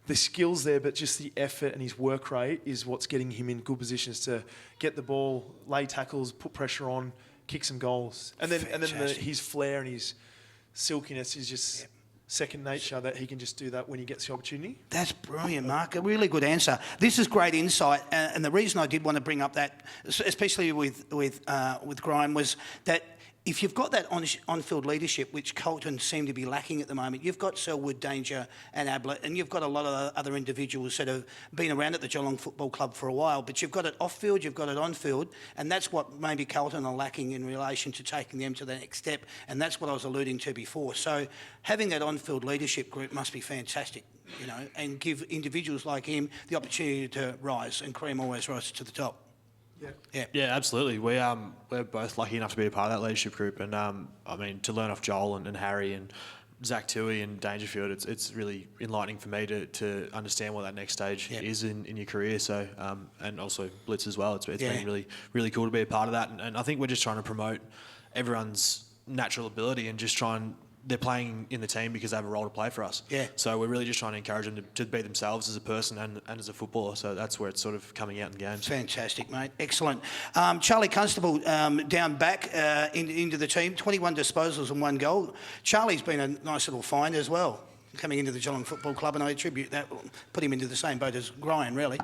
D: the skill's there, but just the effort and his work rate is what's getting him in good positions to get the ball, lay tackles, put pressure on, kick some goals. And then his flair and his silkiness is just second nature, that he can just do that when he gets the opportunity.
A: That's brilliant, Mark. A really good answer. This is great insight. And the reason I did want to bring up that, especially with Grime, was that if you've got that on-field leadership, which Carlton seem to be lacking at the moment, you've got Selwood, Danger and Ablett, and you've got a lot of other individuals that have been around at the Geelong Football Club for a while, but you've got it off-field, you've got it on-field, and that's what maybe Carlton are lacking in relation to taking them to the next step, and that's what I was alluding to before. So having that on-field leadership group must be fantastic, and give individuals like him the opportunity to rise, and Cream always rises to the top.
C: Yeah, absolutely. We're both lucky enough to be a part of that leadership group, and to learn off Joel and Harry and Zach Toohey and Dangerfield, it's really enlightening for me to understand what that next stage is in your career. So and also Blitz as well. It's been really, really cool to be a part of that, and I think we're just trying to promote everyone's natural ability and just they're playing in the team because they have a role to play for us. Yeah. So we're really just trying to encourage them to be themselves as a person and as a footballer. So that's where it's sort of coming out in games.
A: Fantastic, mate. Excellent. Charlie Constable down back into the team, 21 disposals and 1 goal. Charlie's been a nice little find as well, coming into the Geelong Football Club, and I attribute that, put him into the same boat as Ryan, really.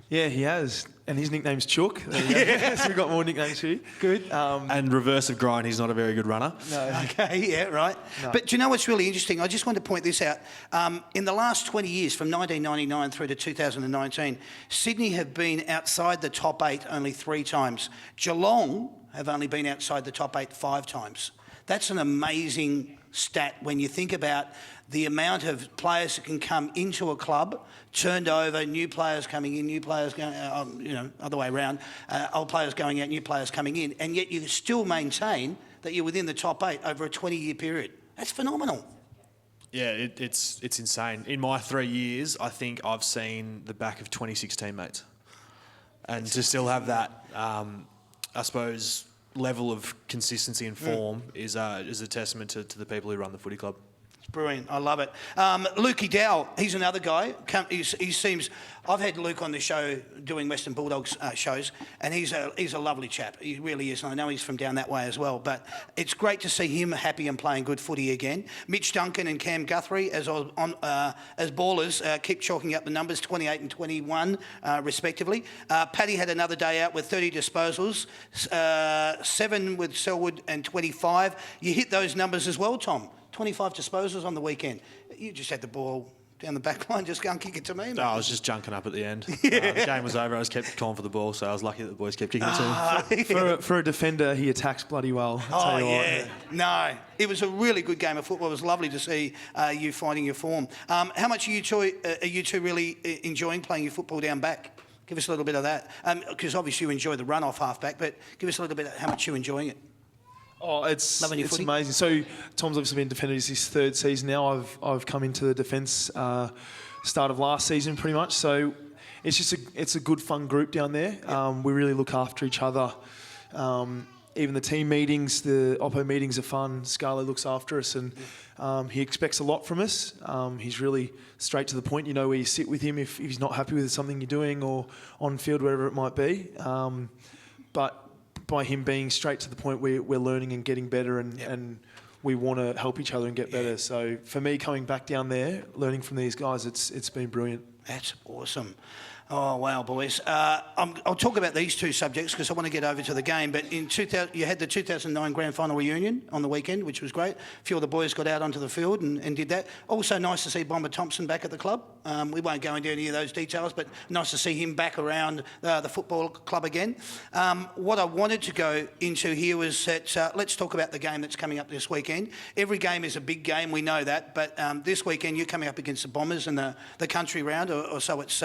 D: Yeah, he has. And his nickname's Chook. So we've got more nicknames for you.
A: Good.
C: And reverse of Grind, he's not a very good runner.
A: No. Okay, yeah, right. No. But do you know what's really interesting? I just want to point this out. In the last 20 years, from 1999 through to 2019, Sydney have been outside the top 8 only 3 times. Geelong have only been outside the top 8 5 times. That's an amazing stat when you think about the amount of players that can come into a club, turned over, new players coming in, new players going, other way around, old players going out, new players coming in, and yet you still maintain that you're within the top 8 over a 20-year period. That's phenomenal.
C: Yeah, it's insane. In my 3 years, I think I've seen the back of 26 teammates. And to still have that, I suppose, level of consistency and form is a testament to the people who run the footy club.
A: It's brilliant. I love it. Lukey Dowell, he's another guy. He seems... I've had Luke on the show doing Western Bulldogs shows, and he's a lovely chap. He really is. And I know he's from down that way as well. But it's great to see him happy and playing good footy again. Mitch Duncan and Cam Guthrie, as ballers, keep chalking up the numbers, 28 and 21, respectively. Paddy had another day out with 30 disposals, 7 with Selwood and 25. You hit those numbers as well, Tom. 25 disposals on the weekend. You just had the ball down the back line, just go and kick it to me, mate.
C: No, I was just junking up at the end. The game was over. I just kept calling for the ball, so I was lucky that the boys kept kicking it to me.
D: For a defender, he attacks bloody well.
A: Oh, yeah. No, it was a really good game of football. It was lovely to see you finding your form. How much are you two really enjoying playing your football down back? Give us a little bit of that. Because obviously you enjoy the run-off half-back, but give us a little bit of how much you're enjoying it.
D: Oh, it's amazing. So Tom's obviously been defender his 3rd season now. I've come into the defence start of last season pretty much. So it's a good fun group down there. Yep. We really look after each other. Even the team meetings, the Oppo meetings are fun. Scarlett looks after us, and he expects a lot from us. He's really straight to the point. You know where you sit with him if he's not happy with something you're doing or on field, whatever it might be. But by him being straight to the point, we're learning and getting better, and we want to help each other and get better. So for me, coming back down there, learning from these guys, it's been brilliant.
A: That's awesome. Oh, wow, boys. I'll talk about these two subjects because I want to get over to the game. But in 2000, you had the 2009 Grand Final reunion on the weekend, which was great. A few of the boys got out onto the field and did that. Also nice to see Bomber Thompson back at the club. We won't go into any of those details, but nice to see him back around the football club again. What I wanted to go into here was that let's talk about the game that's coming up this weekend. Every game is a big game, we know that, but this weekend you're coming up against the Bombers in the country round, or so it's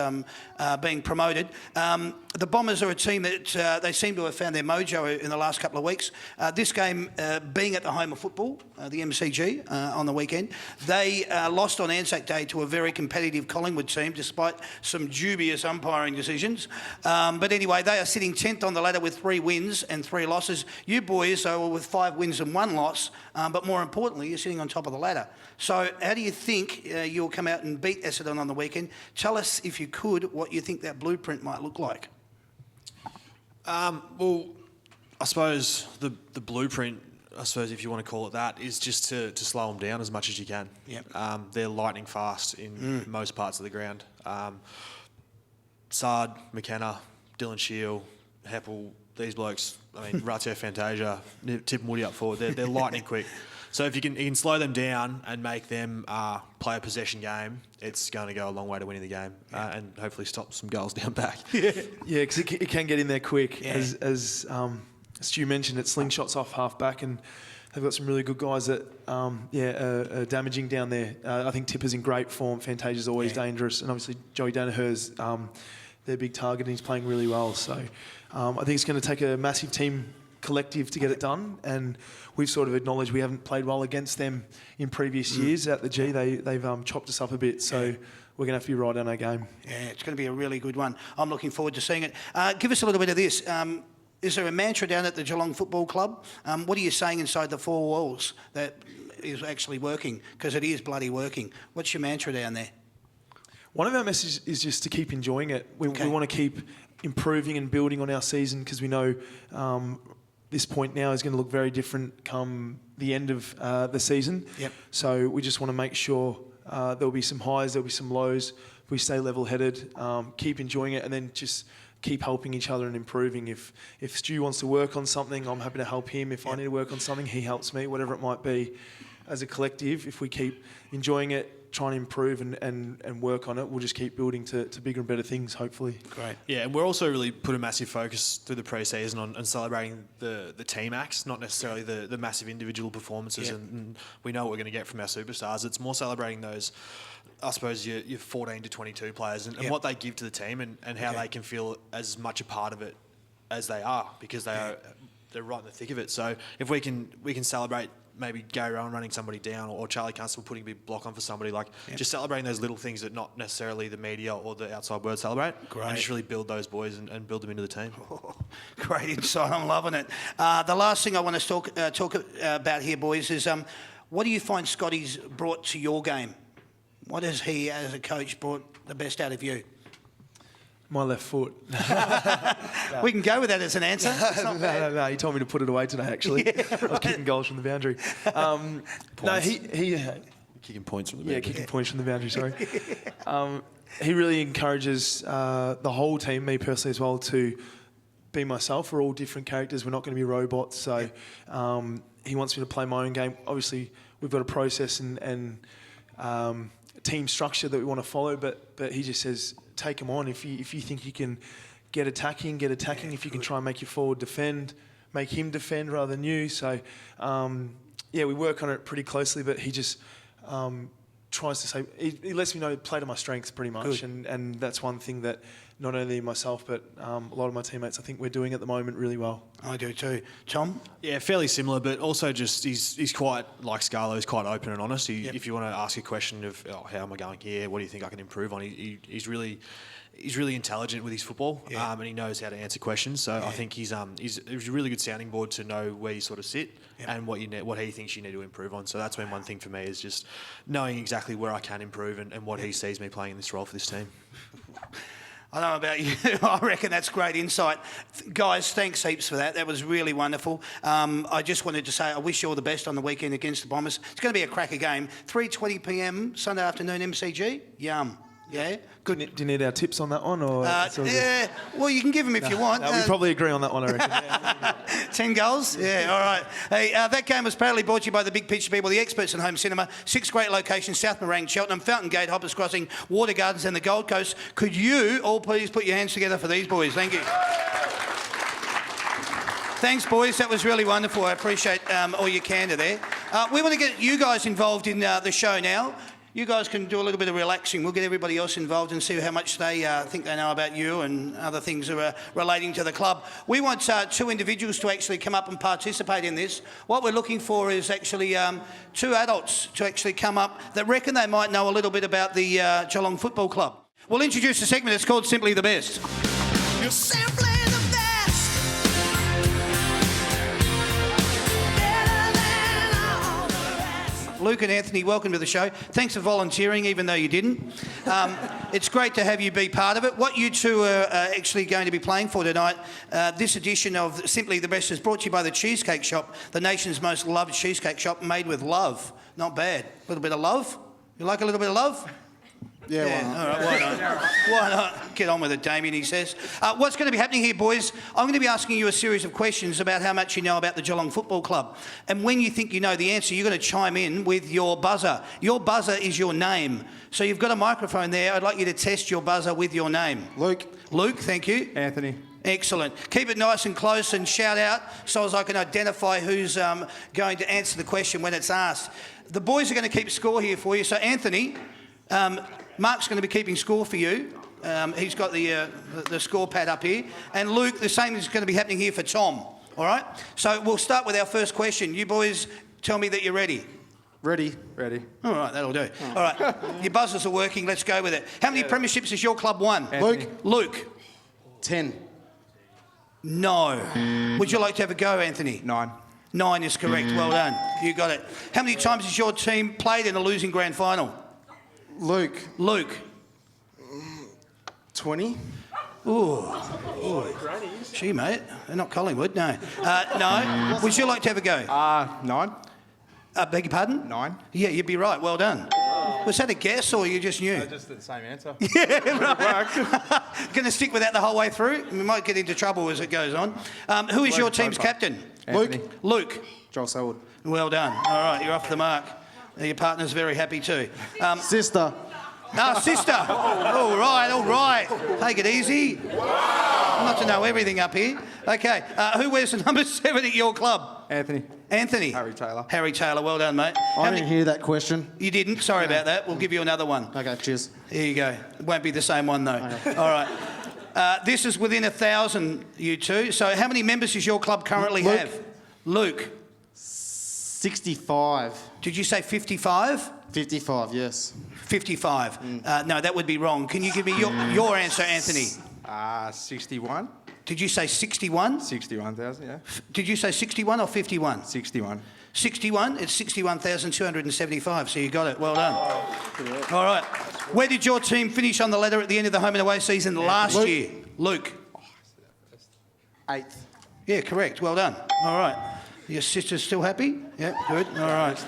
A: being promoted. The Bombers are a team that they seem to have found their mojo in the last couple of weeks. This game being at the home of football, the MCG, on the weekend, they lost on Anzac Day to a very competitive Collingwood team despite some dubious umpiring decisions. But anyway, they are sitting 10th on the ladder with 3 wins and 3 losses. You boys are with 5 wins and 1 loss, but more importantly, you're sitting on top of the ladder. So how do you think you'll come out and beat Essendon on the weekend? Tell us, if you could, what you think that blueprint might look like.
C: Well, I suppose the blueprint, I suppose if you want to call it that, is just to slow them down as much as you can.
A: Yep.
C: They're lightning fast in most parts of the ground. Sard, McKenna, Dylan Shield, Heppel, these blokes, I mean, Ratio Fantasia, Tip Moody up forward, they're lightning quick. So if you can slow them down and make them play a possession game, it's going to go a long way to winning the game, and hopefully stop some goals down back.
D: Yeah, because it can get in there quick. Yeah. As Stu mentioned, it slingshots off half back, and they've got some really good guys that are damaging down there. I think Tipper's in great form. Fantasia's always dangerous, and obviously Joey Danaher's their big target, and he's playing really well. So I think it's going to take a massive team collective to get it done, and we've sort of acknowledged we haven't played well against them in previous years at the G. They've chopped us up a bit, so we're going to have to be right on our game.
A: Yeah, it's going to be a really good one. I'm looking forward to seeing it. Give us a little bit of this. Is there a mantra down at the Geelong Football Club? What are you saying inside the 4 walls that is actually working? Because it is bloody working. What's your mantra down there?
D: One of our messages is just to keep enjoying it. We want to keep improving and building on our season, because we know this point now is going to look very different come the end of the season. Yep. So we just want to make sure there'll be some highs, there'll be some lows. We stay level-headed, keep enjoying it, and then just keep helping each other and improving. If Stu wants to work on something, I'm happy to help him. If I need to work on something, he helps me, whatever it might be. as a collective, if we keep enjoying it, trying to improve and work on it, we'll just keep building to bigger and better things, hopefully.
A: Great.
C: Yeah, and we're also really put a massive focus through the pre-season on celebrating the team acts, not necessarily the massive individual performances.
A: Yeah.
C: And we know what we're going to get from our superstars. It's more celebrating those, I suppose, your 14 to 22 players and what they give to the team and how they can feel as much a part of it as they are, because they're right in the thick of it. So if we can celebrate maybe Gary Rowan running somebody down or Charlie Constable putting a big block on for somebody, just celebrating those little things that not necessarily the media or the outside world celebrate.
A: Great.
C: And just really build those boys and build them into the team.
A: Oh, great insight. I'm loving it. The last thing I want to talk about here, boys, is what do you find Scotty's brought to your game? What has he, as a coach, brought the best out of you?
D: My left foot.
A: We can go with that as an answer.
D: No, he told me to put it away today, actually. I was kicking goals from the boundary. No, he
C: Kicking points from the bench.
D: kicking points from the boundary, sorry. He really encourages the whole team, me personally as well, to be myself. We're all different characters. We're not going to be robots. So he wants me to play my own game. Obviously, we've got a process and team structure that we want to follow, but he just says, take them on. If you think you can get attacking. If you can try and make your forward defend, make him defend rather than you. So, we work on it pretty closely, but he just tries to say, he lets me know, play to my strengths pretty much. And that's one thing that not only myself, but a lot of my teammates, I think we're doing at the moment really well.
A: I do too. Tom?
C: Yeah, fairly similar, but also just he's quite, like Scarlo, he's quite open and honest. If you want to ask a question of, how am I going here? What do you think I can improve on? He's really intelligent with his football, and he knows how to answer questions. So I think he's a really good sounding board to know where you sort of sit and what he thinks you need to improve on. So that's been one thing for me, is just knowing exactly where I can improve and what he sees me playing in this role for this team.
A: I don't know about you. I reckon that's great insight. Guys, thanks heaps for that. That was really wonderful. I just wanted to say I wish you all the best on the weekend against the Bombers. It's going to be a cracker game. 3:20 p.m. Sunday afternoon, MCG. Yum. Yeah? Good.
D: Do you need our tips on that one? Or
A: well, you can give them if you want.
D: we probably agree on that one, I reckon.
A: 10 goals? Yeah, all right. Hey, that game was proudly brought to you by the Big Picture people, the experts in home cinema, 6 great locations, South Morang, Cheltenham, Fountain Gate, Hoppers Crossing, Water Gardens and the Gold Coast. Could you all please put your hands together for these boys? Thank you. Thanks, boys. That was really wonderful. I appreciate all your candour there. We want to get you guys involved in the show now. You guys can do a little bit of relaxing. We'll get everybody else involved and see how much they think they know about you and other things relating to the club. We want 2 individuals to actually come up and participate in this. What we're looking for is actually 2 adults to actually come up that reckon they might know a little bit about the Geelong Football Club. We'll introduce a segment. It's called Simply the Best.
E: You're simply the best. Better than all the rest.
A: Luke and Anthony, welcome to the show. Thanks for volunteering, even though you didn't. It's great to have you be part of it. What you two are actually going to be playing for tonight, this edition of Simply the Best is brought to you by the Cheesecake Shop, the nation's most loved cheesecake shop, made with love. Not bad. A little bit of love? You like a little bit of love?
F: Yeah, why not?
A: All right, why not? Why not? Get on with it, Damien, he says. What's going to be happening here, boys, I'm going to be asking you a series of questions about how much you know about the Geelong Football Club. And when you think you know the answer, you're going to chime in with your buzzer. Your buzzer is your name. So you've got a microphone there. I'd like you to test your buzzer with your name.
F: Luke.
A: Luke, thank you.
F: Anthony.
A: Excellent. Keep it nice and close and shout out so as I can identify who's going to answer the question when it's asked. The boys are going to keep score here for you. So, Anthony, Mark's going to be keeping score for you. He's got the score pad up here. And Luke, the same is going to be happening here for Tom. All right? So we'll start with our first question. You boys tell me that you're ready.
F: Ready.
A: All right, that'll do. All right, your buzzers are working. Let's go with it. How many premierships has your club won?
F: Luke.
A: Luke.
F: 10.
A: No. Would you like to have a go, Anthony?
F: 9.
A: 9 is correct. Well done. You got it. How many times has your team played in a losing grand final?
F: Luke. 20.
A: Ooh. Gee, mate. They're not Collingwood, no. No. Would you like to have a go?
F: 9.
A: Beg your pardon?
F: 9.
A: Yeah, you'd be right. Well done. Was that a guess or you just knew?
F: Just the same answer.
A: Yeah, right. Going to stick with that the whole way through? We might get into trouble as it goes on. Who is your team's captain?
F: Luke.
A: Luke.
F: Joel Selwood.
A: Well done. All right, you're off the mark. Your partner's very happy too.
F: Sister.
A: Sister. All right. Take it easy. Not to know everything up here. Okay, who wears the number 7 at your club?
F: Anthony.
A: Anthony.
F: Harry Taylor.
A: Harry Taylor, well done, mate.
F: I didn't hear that question.
A: You didn't? Sorry about that. We'll give you another one.
F: Okay, cheers.
A: Here you go. It won't be the same one, though.
F: Okay.
A: All right. This is within 1,000, you two. So how many members does your club currently
F: Luke.
A: have? Luke.
F: 65.
A: Did you say 55?
F: 55, yes.
A: 55. No, that would be wrong. Can you give me your answer, Anthony?
F: 61.
A: Did you say 61?
F: 61,000, yeah.
A: Did you say 61 or 51?
F: 61.
A: 61? It's 61,275, so you got it. Well done. All right. Where did your team finish on the ladder at the end of the home and away season last year? Luke.
F: 8th.
A: Yeah, correct. Well done. All right. Your sister's still happy? Yeah, good. All right.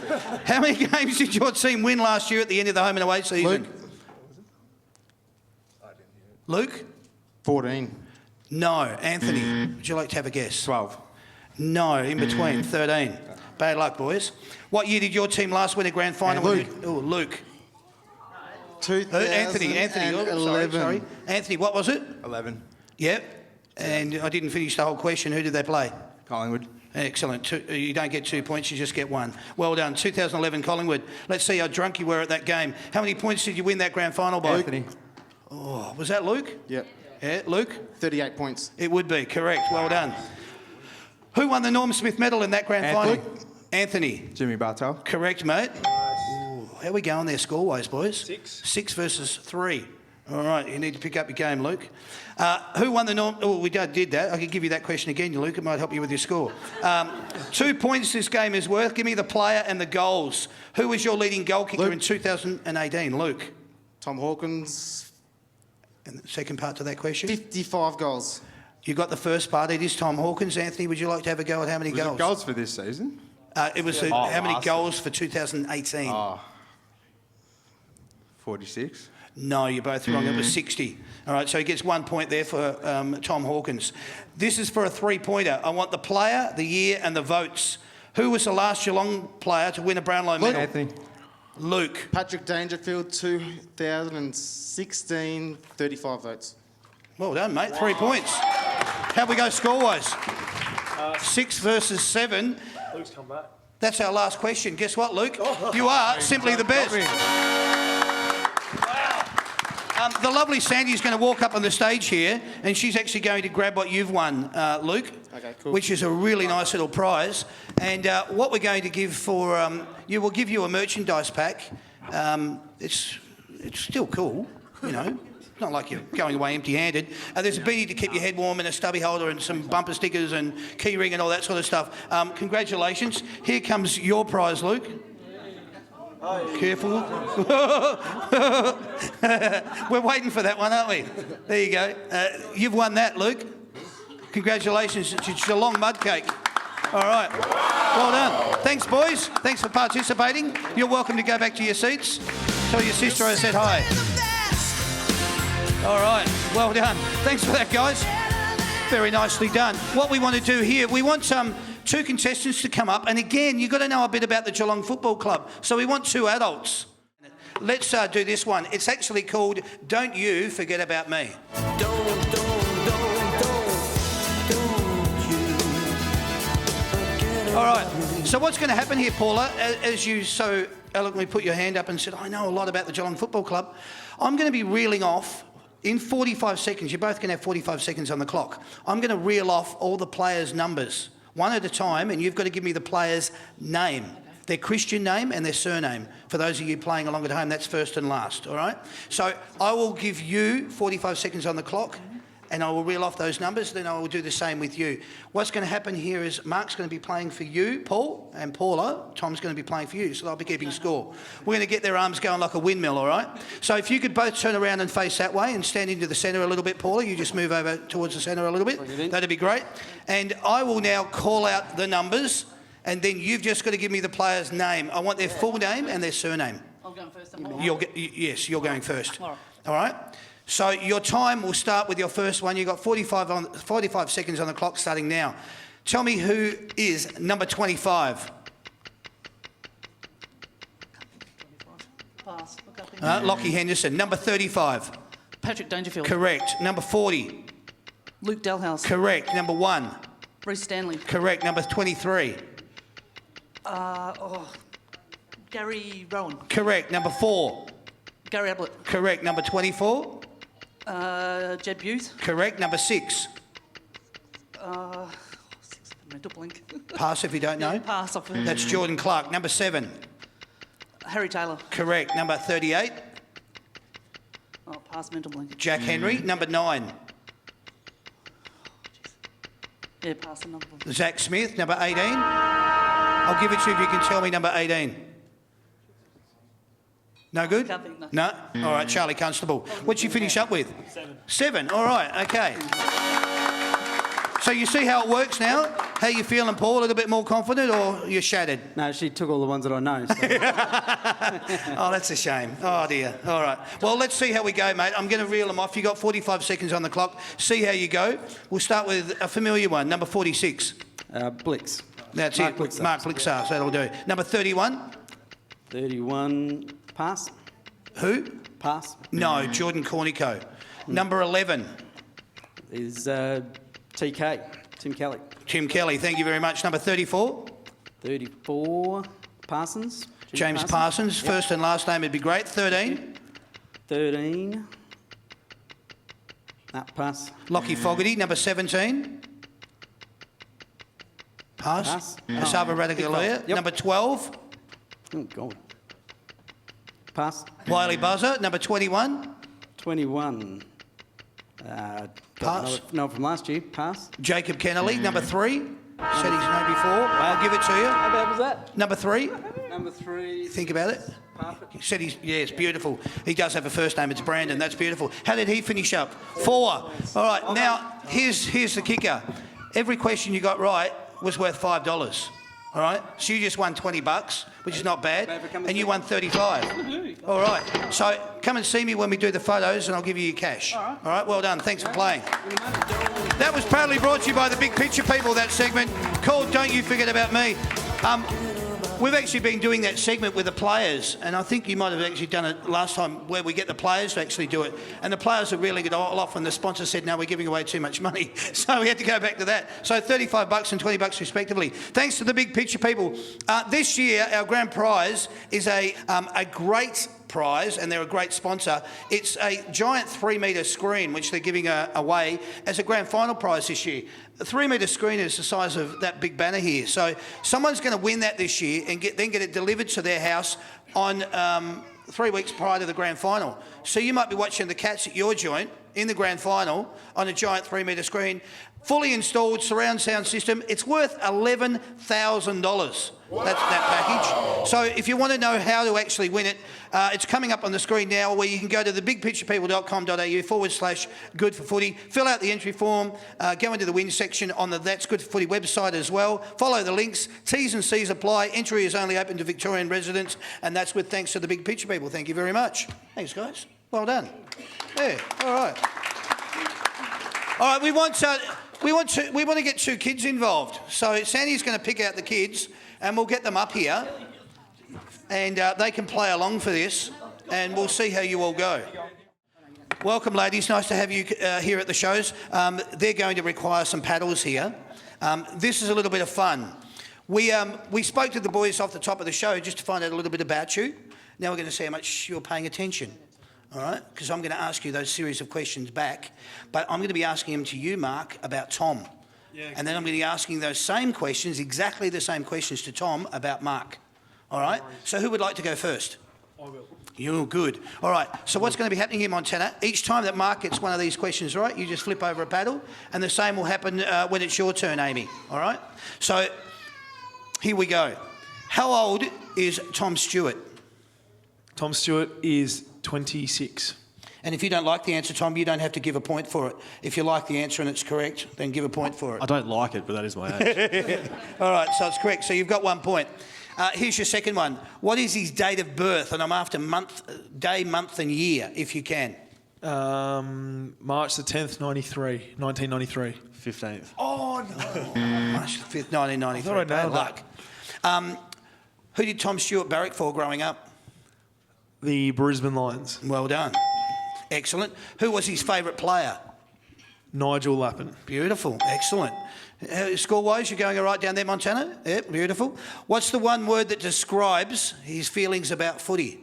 A: How many games did your team win last year at the end of the home and away season? Luke?
F: 14.
A: No. Anthony, would you like to have a guess?
F: 12.
A: No, in between, 13. Bad luck, boys. What year did your team last win a grand final?
F: Luke.
A: Oh, Luke.
F: 2011.
A: Anthony. Oh, sorry. Anthony, what was it?
F: 11.
A: Yep. And I didn't finish the whole question. Who did they play?
F: Collingwood.
A: Excellent. You don't get 2 points, you just get 1. Well done. 2011 Collingwood. Let's see how drunk you were at that game. How many points did you win that grand final by?
F: Anthony.
A: Oh, was that Luke?
F: Yep.
A: Yeah, Luke?
F: 38 points.
A: It would be, correct. Well done. Who won the Norm Smith medal in that grand
F: Anthony.
A: final? Anthony.
F: Jimmy Bartel.
A: Correct, mate. Ooh, how are we going there score-wise, boys?
D: 6.
A: 6 versus 3. All right, you need to pick up your game, Luke. Who won the Norm... Oh, we did that. I can give you that question again, Luke. It might help you with your score. 2 points this game is worth. Give me the player and the goals. Who was your leading goal kicker
F: Luke.
A: in 2018, Luke?
F: Tom Hawkins.
A: And the second part to that question?
F: 55 goals.
A: You got the first part. It is Tom Hawkins. Anthony, would you like to have a go at how many
F: Was
A: goals?
F: it goals for this season?
A: It was how many
F: last
A: goals for 2018?
F: 46.
A: No, you're both wrong. It was 60. All right, so he gets 1 point there for Tom Hawkins. This is for a three-pointer. I want the player, the year, and the votes. Who was the last Geelong player to win a Brownlow medal?
F: Anthony.
A: Luke.
F: Patrick Dangerfield, 2016, 35 votes.
A: Well done, mate. 3 points. How'd we go score-wise? 6 versus 7.
D: Luke's come back.
A: That's our last question. Guess what, Luke? You are simply the best. The lovely Sandy's going to walk up on the stage here, and she's actually going to grab what you've won, Luke,
F: Okay, cool.
A: which is a really nice little prize. And what we're going to give for we'll give you a merchandise pack. It's still cool, you know. It's not like you're going away empty-handed. There's a beanie to keep your head warm and a stubby holder and some bumper stickers and key ring and all that sort of stuff. Congratulations. Here comes your prize, Luke. Careful. We're waiting for that one, aren't we? There you go. You've won that, Luke. Congratulations. It's Geelong mud cake. All right. Well done. Thanks, boys. Thanks for participating. You're welcome to go back to your seats. Tell your sister I said hi. All right. Well done. Thanks for that, guys. Very nicely done. What we want to do here, we want two contestants to come up, and again, you've got to know a bit about the Geelong Football Club. So we want 2 adults. Let's do this one. It's actually called Don't You Forget About Me.
E: Don't you.
A: All right. So what's going to happen here, Paula, as you so eloquently put your hand up and said, I know a lot about the Geelong Football Club, I'm going to be reeling off in 45 seconds. You're both going to have 45 seconds on the clock. I'm going to reel off all the players' numbers, one at a time, and you've got to give me the player's name, their Christian name and their surname. For those of you playing along at home, that's first and last, all right? So I will give you 45 seconds on the clock, and I will reel off those numbers, then I will do the same with you. What's going to happen here is Mark's going to be playing for you, Paul, and Paula, Tom's going to be playing for you, so they'll be keeping score. We're going to get their arms going like a windmill, all right? So if you could both turn around and face that way and stand into the centre a little bit, Paula, you just move over towards the centre a little bit. That'd be great. And I will now call out the numbers, and then you've just got to give me the player's name. I want their full name and their surname.
G: I'm going first.
A: Yes, you're going first. All right? So your time will start with your first one. You've got 45 seconds on the clock starting now. Tell me who is number 25.
G: Pass. Look up in
A: Lockie Henderson. Number 35.
G: Patrick Dangerfield.
A: Correct. Number 40.
G: Luke Delhouse.
A: Correct. Number 1.
G: Bruce Stanley.
A: Correct. Number 23.
G: Gary Rowan.
A: Correct. Number 4.
G: Gary Ablett.
A: Correct. Number 24.
G: Jed Buse.
A: Correct. Number 6.
G: Mental blink.
A: Pass if you don't know.
G: Pass off.
A: That's Jordan Clark. Number 7.
G: Harry Taylor.
A: Correct. Number 38.
G: Oh, pass mental blink.
A: Jack Henry. Number 9.
G: Yeah, pass another one.
A: Zach Smith. Number 18. I'll give it to you if you can tell me number 18. No good?
G: Can't think, no.
A: No? All right, Charlie Constable. What'd you finish up with? 7. 7. All right, okay. So you see how it works now? How you feeling, Paul? A little bit more confident, or you're shattered?
H: No, she took all the ones that I know. So.
A: Oh, that's a shame. Oh, dear. All right. Well, let's see how we go, mate. I'm going to reel them off. You've got 45 seconds on the clock. See how you go. We'll start with a familiar one, number 46.
H: Blix.
A: That's
H: Mark
A: it.
H: Blixar.
A: Mark Blixar, so that'll do. Number 31.
H: 31, pass.
A: Who?
H: Pass.
A: No, Jordan Cornico. Number 11.
H: Is TK, Tim Kelly.
A: Tim Kelly, thank you very much. Number 34.
H: 34, Parsons. Jimmy
A: James Parsons. First and last name would be great. 13.
H: 13. Pass.
A: Lockie Fogarty. Number 17. Pass.
H: Pass.
A: Asava Radaglia.
H: Yep.
A: Number 12.
H: Oh, God. Pass.
A: Wiley Buzzer. Number 21.
H: 21.
A: Pass.
H: No, from last year. Pass.
A: Jacob Kennelly. Number 3. Said his name before. I'll give it to you.
H: How bad was that?
A: Number 3.
H: Number 3.
A: Think about it.
H: Perfect.
A: He said he's, yeah, it's beautiful. He does have a first name. It's Brandon. That's beautiful. How did he finish up? 4. All right. Now, here's the kicker. Every question you got right was worth $5. All right. So you just won $20, which is not bad, and you won 35. All right. So come and see me when we do the photos, and I'll give you your cash. All right. Well done. Thanks for playing. That was proudly brought to you by the Big Picture people. That segment called "Don't You Forget About Me." We've actually been doing that segment with the players, and I think you might have actually done it last time where we get the players to actually do it. And the players are really good off, and the sponsor said, no, we're giving away too much money. So we had to go back to that. So $35 and $20 respectively. Thanks to the Big Picture people. This year, our grand prize is a great prize, and they're a great sponsor. It's a giant 3-metre screen, which they're giving away as a grand final prize this year. A 3-metre screen is the size of that big banner here. So someone's going to win that this year and then get it delivered to their house on 3 weeks prior to the grand final. So you might be watching the Cats at your joint in the grand final on a giant 3-metre screen, fully installed surround sound system. It's worth $11,000. That's that package. So if you want to know how to actually win it, it's coming up on the screen now, where you can go to thebigpicturepeople.com.au/good4footy, fill out the entry form, go into the win section on the That's Good for Footy website as well, follow the links, T's and C's apply, entry is only open to Victorian residents, and that's with thanks to the Big Picture people. Thank you very much. Thanks, guys. Well done. Yeah, all right. All right, we want to get 2 kids involved. So Sandy's going to pick out the kids, and we'll get them up here, and they can play along for this, and we'll see how you all go. Welcome, ladies. Nice to have you here at the shows. They're going to require some paddles here. This is a little bit of fun. We spoke to the boys off the top of the show just to find out a little bit about you. Now we're going to see how much you're paying attention. All right, because I'm going to ask you those series of questions back, but I'm going to be asking them to you, Mark, about Tom. Yeah, and then I'm going to be asking those same questions, exactly the same questions to Tom about Mark. All right, so who would like to go first?
D: I will.
A: You're good. All right, so what's going to be happening here, Montana, each time that Mark gets one of these questions right, you just flip over a paddle, and the same will happen when it's your turn, Amy. All right, so here we go. How old is Tom Stewart?
D: Tom Stewart is 26.
A: And if you don't like the answer, Tom, you don't have to give a point for it. If you like the answer and it's correct, then give a point for it.
C: I don't like it, but that is my age.
A: All right, so it's correct. So you've got 1 point. Here's your second one. What is his date of birth? And I'm after day, month and year, if you can.
D: March the 10th, 1993.
C: 15th.
A: Oh, no. March the 5th, 1993.
D: I thought I
A: Bad
D: nailed
A: luck. Who did Tom Stewart barrack for growing up?
D: The Brisbane Lions.
A: Well done. Excellent. Who was his favourite player?
D: Nigel Lappin.
A: Beautiful. Excellent. Score-wise, you're going all right down there, Montana? Yep, beautiful. What's the one word that describes his feelings about footy?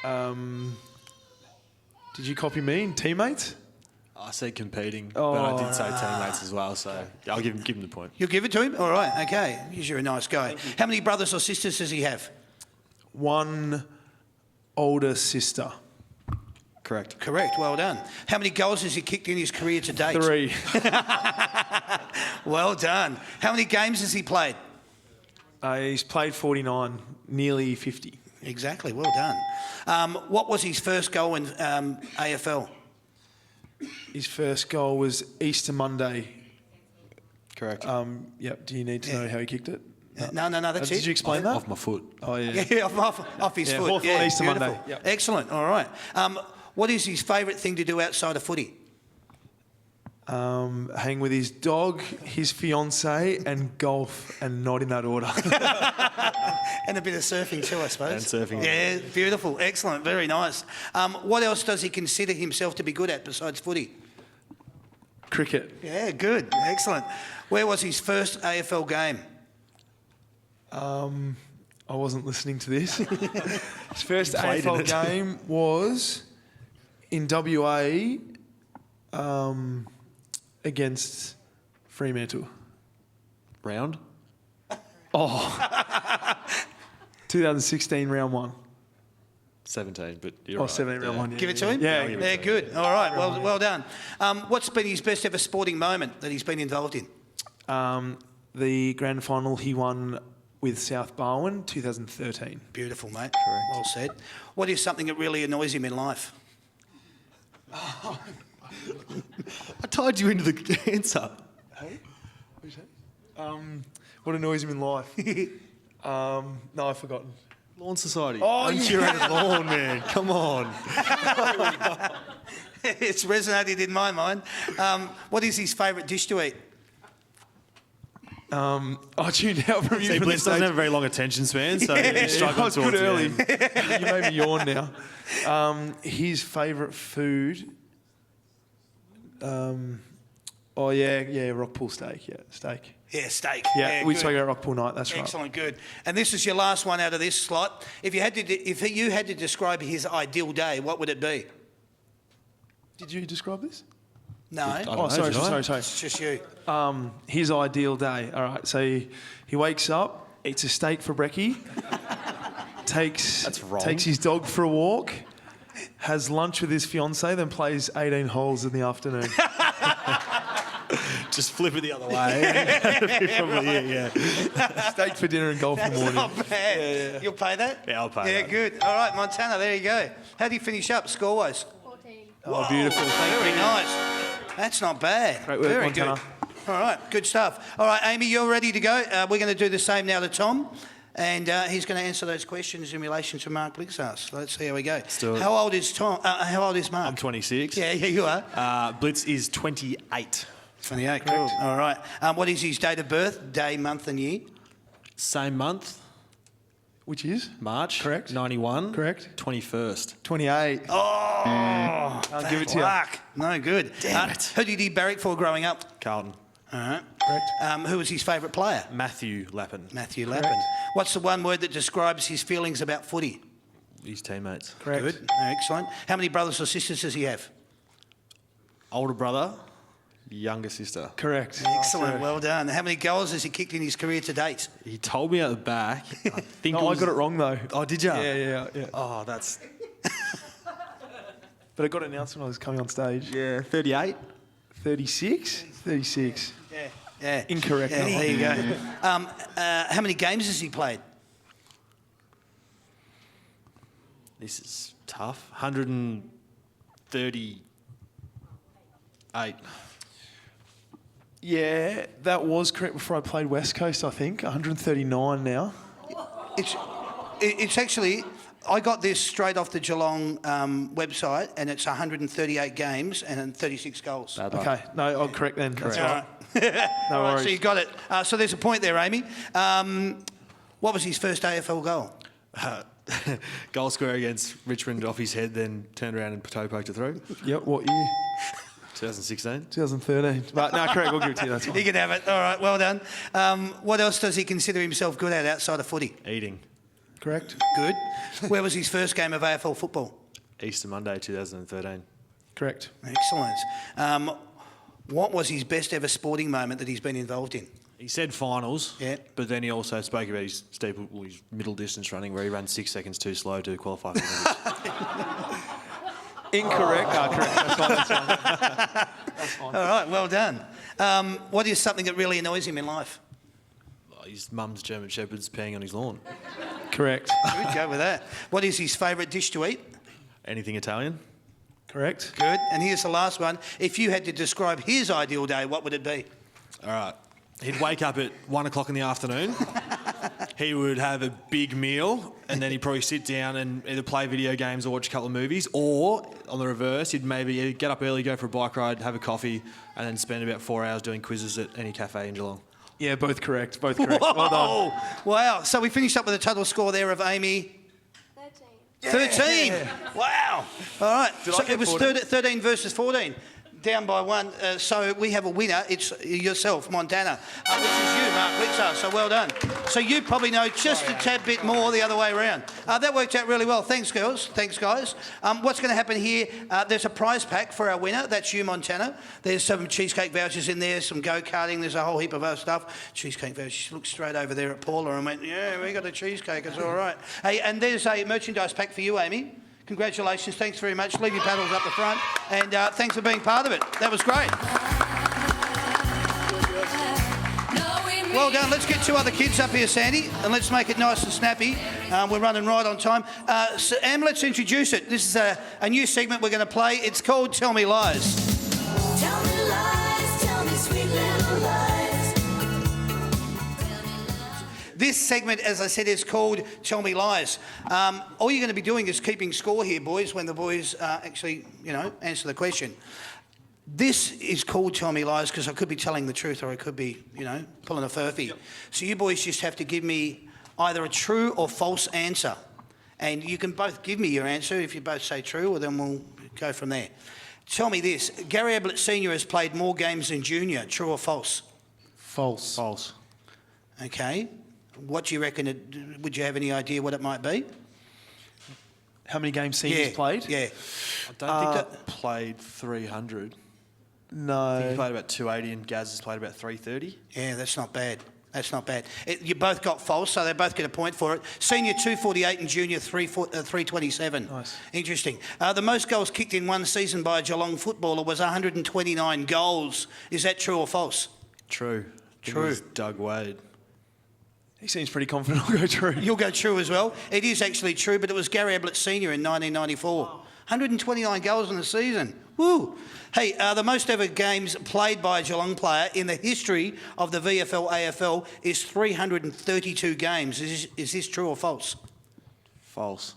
D: Did you copy me? Teammates?
C: I said competing, but I did say teammates as well, so I'll give him the point.
A: You'll give it to him? All right, okay. You're a nice guy. How many brothers or sisters does he have?
D: One older sister.
C: Correct.
A: Correct, well done. How many goals has he kicked in his career to date?
D: 3.
A: Well done. How many games has he played?
D: He's played 49, nearly 50.
A: Exactly, well done. What was his first goal in AFL?
D: His first goal was Easter Monday.
C: Correct.
D: Yep. Do you need to know how he kicked it?
A: No, that's it.
D: Did you explain that?
C: Off my foot.
D: Oh, yeah.
A: Yeah, off his foot.
D: Hawthorn Easter
A: beautiful.
D: Monday. Yep.
A: Excellent, all right. What is his favourite thing to do outside of footy?
D: Hang with his dog, his fiancée, and golf, and not in that order.
A: And a bit of surfing too, I suppose.
C: And surfing.
A: Yeah, beautiful, excellent, very nice. What else does he consider himself to be good at besides footy?
D: Cricket.
A: Yeah, good, excellent. Where was his first AFL game?
D: I wasn't listening to this. His first
C: played in
D: AFL
C: it.
D: game was in WA against Fremantle.
C: Round?
D: 2016 round 1.
C: 17, but you're
D: Oh,
C: right.
D: 17 round 1. Yeah,
A: Give it to him?
D: Yeah,
A: Yeah, good. All right, well done. What's been his best ever sporting moment that he's been involved in?
D: The grand final he won with South Barwon, 2013.
A: Beautiful, mate. Well said. What is something that really annoys him in life?
C: I tied you into the answer.
D: What annoys him in life? No, I've forgotten.
C: Lawn Society.
D: Oh,
C: Uncurated lawn, man. Come on.
A: It's resonated in my mind. What is his favourite dish to eat?
D: I tuned out from you.
C: See,
D: from
C: Blitz
D: the
C: doesn't
D: stage.
C: have a very long attention span, so he's
D: I
C: struggling
D: was good
C: towards the
D: early.
C: end.
D: You made me yawn now. His favourite food. Rockpool steak. Yeah, steak.
A: Yeah, steak.
D: Yeah, we
A: good.
D: spoke about Rockpool night. That's right.
A: Excellent, good. And this is your last one out of this slot. If you had to describe his ideal day, what would it be?
D: Did you describe this?
A: No,
D: Oh, sorry.
A: it's just you.
D: His ideal day. All right. So he wakes up, eats a steak for brekkie,
C: That's wrong.
D: takes his dog for a walk, has lunch with his fiancée, then plays 18 holes in the afternoon.
C: Just flip it the other way. That'd be probably it, yeah.
D: Steak for dinner and golf in the morning.
A: Not bad. You'll pay that?
C: Yeah, I'll pay
A: Yeah,
C: that.
A: good. All right, Montana, there you go. How do you finish up score-wise?
E: 14.
D: Oh, beautiful.
A: Very nice. That's not bad.
D: Great work,
A: Very
D: Montana.
A: good. All right, good stuff. All right, Amy, you're ready to go. We're going to do the same now to Tom, and he's going to answer those questions in relation to Mark Blix asked. So let's see how we go.
C: do it.
A: How old is Tom? How old is Mark?
C: I'm 26.
A: Yeah, you are.
C: Blitz is 28.
A: 28, correct. All right. What is his date of birth? Day, month, and year?
C: Same month,
D: Which is?
C: March.
D: Correct.
C: 91.
D: Correct.
C: 21st.
D: 28.
A: Oh,
D: I'll give it to you.
A: luck. No good.
C: Damn it.
A: Who did he barrack for growing up?
C: Carlton.
A: All right.
D: Correct.
A: Who was his favourite player?
C: Matthew Lappin.
A: Matthew Lappin. What's the one word that describes his feelings about footy?
C: His teammates.
D: Correct.
A: Good. Excellent. How many brothers or sisters does he have?
C: Older brother, younger sister.
D: Correct.
A: Excellent. Well done. How many goals has he kicked in his career to date?
C: He told me at the back. I think
D: No, I got it wrong though.
C: Oh, did you?
D: Yeah.
C: Oh, that's...
D: But I got it announced when I was coming on stage.
C: Yeah, 38.
D: 36? 36.
A: Yeah.
D: Incorrect.
A: Yeah, there you go. How many games has he played?
C: This is tough. 138.
D: Yeah, that was correct before I played West Coast, I think. 139 now.
A: It's actually... I got this straight off the Geelong website, and it's 138 games and 36 goals.
C: Bad luck.
D: Okay, no, I'll correct then. That's
A: All
D: right.
A: right.
D: No
A: All right,
D: worries.
A: so you got it. So there's a point there, Amy. What was his first AFL goal?
C: Goal scorer against Richmond off his head, then turned around and toe poked it through.
D: Yep, what year?
C: 2016.
D: 2013. But no, correct, we'll give it to you, that's fine.
A: You can have it. All right, well done. What else does he consider himself good at outside of footy?
C: Eating.
D: Correct.
A: Good. Where was his first game of AFL football?
C: Easter Monday 2013.
D: Correct.
A: Excellent. What was his best ever sporting moment that he's been involved in?
C: He said finals,
A: Yeah.
C: but then he also spoke about his his middle distance running where he ran 6 seconds too slow to qualify for the
D: Incorrect. Correct. That's fine.
A: All right, well done. What is something that really annoys him in life?
C: His mum's German Shepherd's peeing on his lawn.
D: Correct.
A: Good, go with that. What is his favourite dish to eat?
C: Anything Italian?
D: Correct.
A: Good. And here's the last one. If you had to describe his ideal day, what would it be?
C: All right. He'd wake up at 1 o'clock in the afternoon. He would have a big meal, and then he'd probably sit down and either play video games or watch a couple of movies, or on the reverse, he'd maybe get up early, go for a bike ride, have a coffee, and then spend about 4 hours doing quizzes at any cafe in Geelong.
D: Yeah, both correct. Both correct.
A: Whoa!
D: Well done.
A: Wow. So we finished up with a total score there of Amy. 13. Wow. All right.
D: Did
A: So
D: I get
A: it was
D: 14?
A: 13 versus 14. Down by one. So we have a winner. It's yourself, Montana, which is you, Mark Whitzer. So well done. So you probably know just a tad bit more the other way around. That worked out really well. Thanks, girls. Thanks, guys. What's going to happen here, there's a prize pack for our winner. That's you, Montana. There's some cheesecake vouchers in there, some go-karting. There's a whole heap of other stuff. Cheesecake vouchers. She looked straight over there at Paula and went, yeah, we got a cheesecake. It's all right. Hey, and there's a merchandise pack for you, Amy. Congratulations, thanks very much. Leave your paddles up the front, and thanks for being part of it. That was great. Well done. Let's get 2 other kids up here, Sandy, and let's make it nice and snappy. We're running right on time. So, Am, let's introduce it. This is a new segment we're going to play. It's called Tell Me Lies.
E: Tell me lies, tell me sweet little lies.
A: This segment, as I said, is called Tell Me Lies. All you're going to be doing is keeping score here, boys, when the boys actually, answer the question. This is called Tell Me Lies because I could be telling the truth or I could be, pulling a furphy. Yep. So you boys just have to give me either a true or false answer. And you can both give me your answer. If you both say true, well, then we'll go from there. Tell me this. Gary Ablett Senior has played more games than Junior. True or false?
D: False.
C: False.
A: Okay. What do you reckon? Would you have any idea what it might be?
D: How many games seniors played?
A: Yeah.
C: I don't think that played 300. I think
D: No.
C: he played about 280 and Gaz has played about 330.
A: Yeah, that's not bad. That's not bad. You both got false, so they both get a point for it. Senior 248 and junior 327.
D: Nice.
A: Interesting. The most goals kicked in one season by a Geelong footballer was 129 goals. Is that true or false?
C: True.
A: True.
C: It was Doug Wade.
D: He seems pretty confident I'll go true.
A: You'll go true as well. It is actually true, but it was Gary Ablett Senior in 1994. 129 goals in the season. Woo! Hey, the most ever games played by a Geelong player in the history of the VFL AFL is 332 games. Is this true or false?
C: False.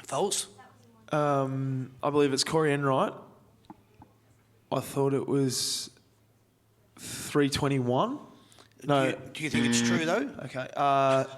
A: False?
D: I believe it's Corey Enright. I thought it was 321. No.
A: Do you think it's true though?
D: Okay.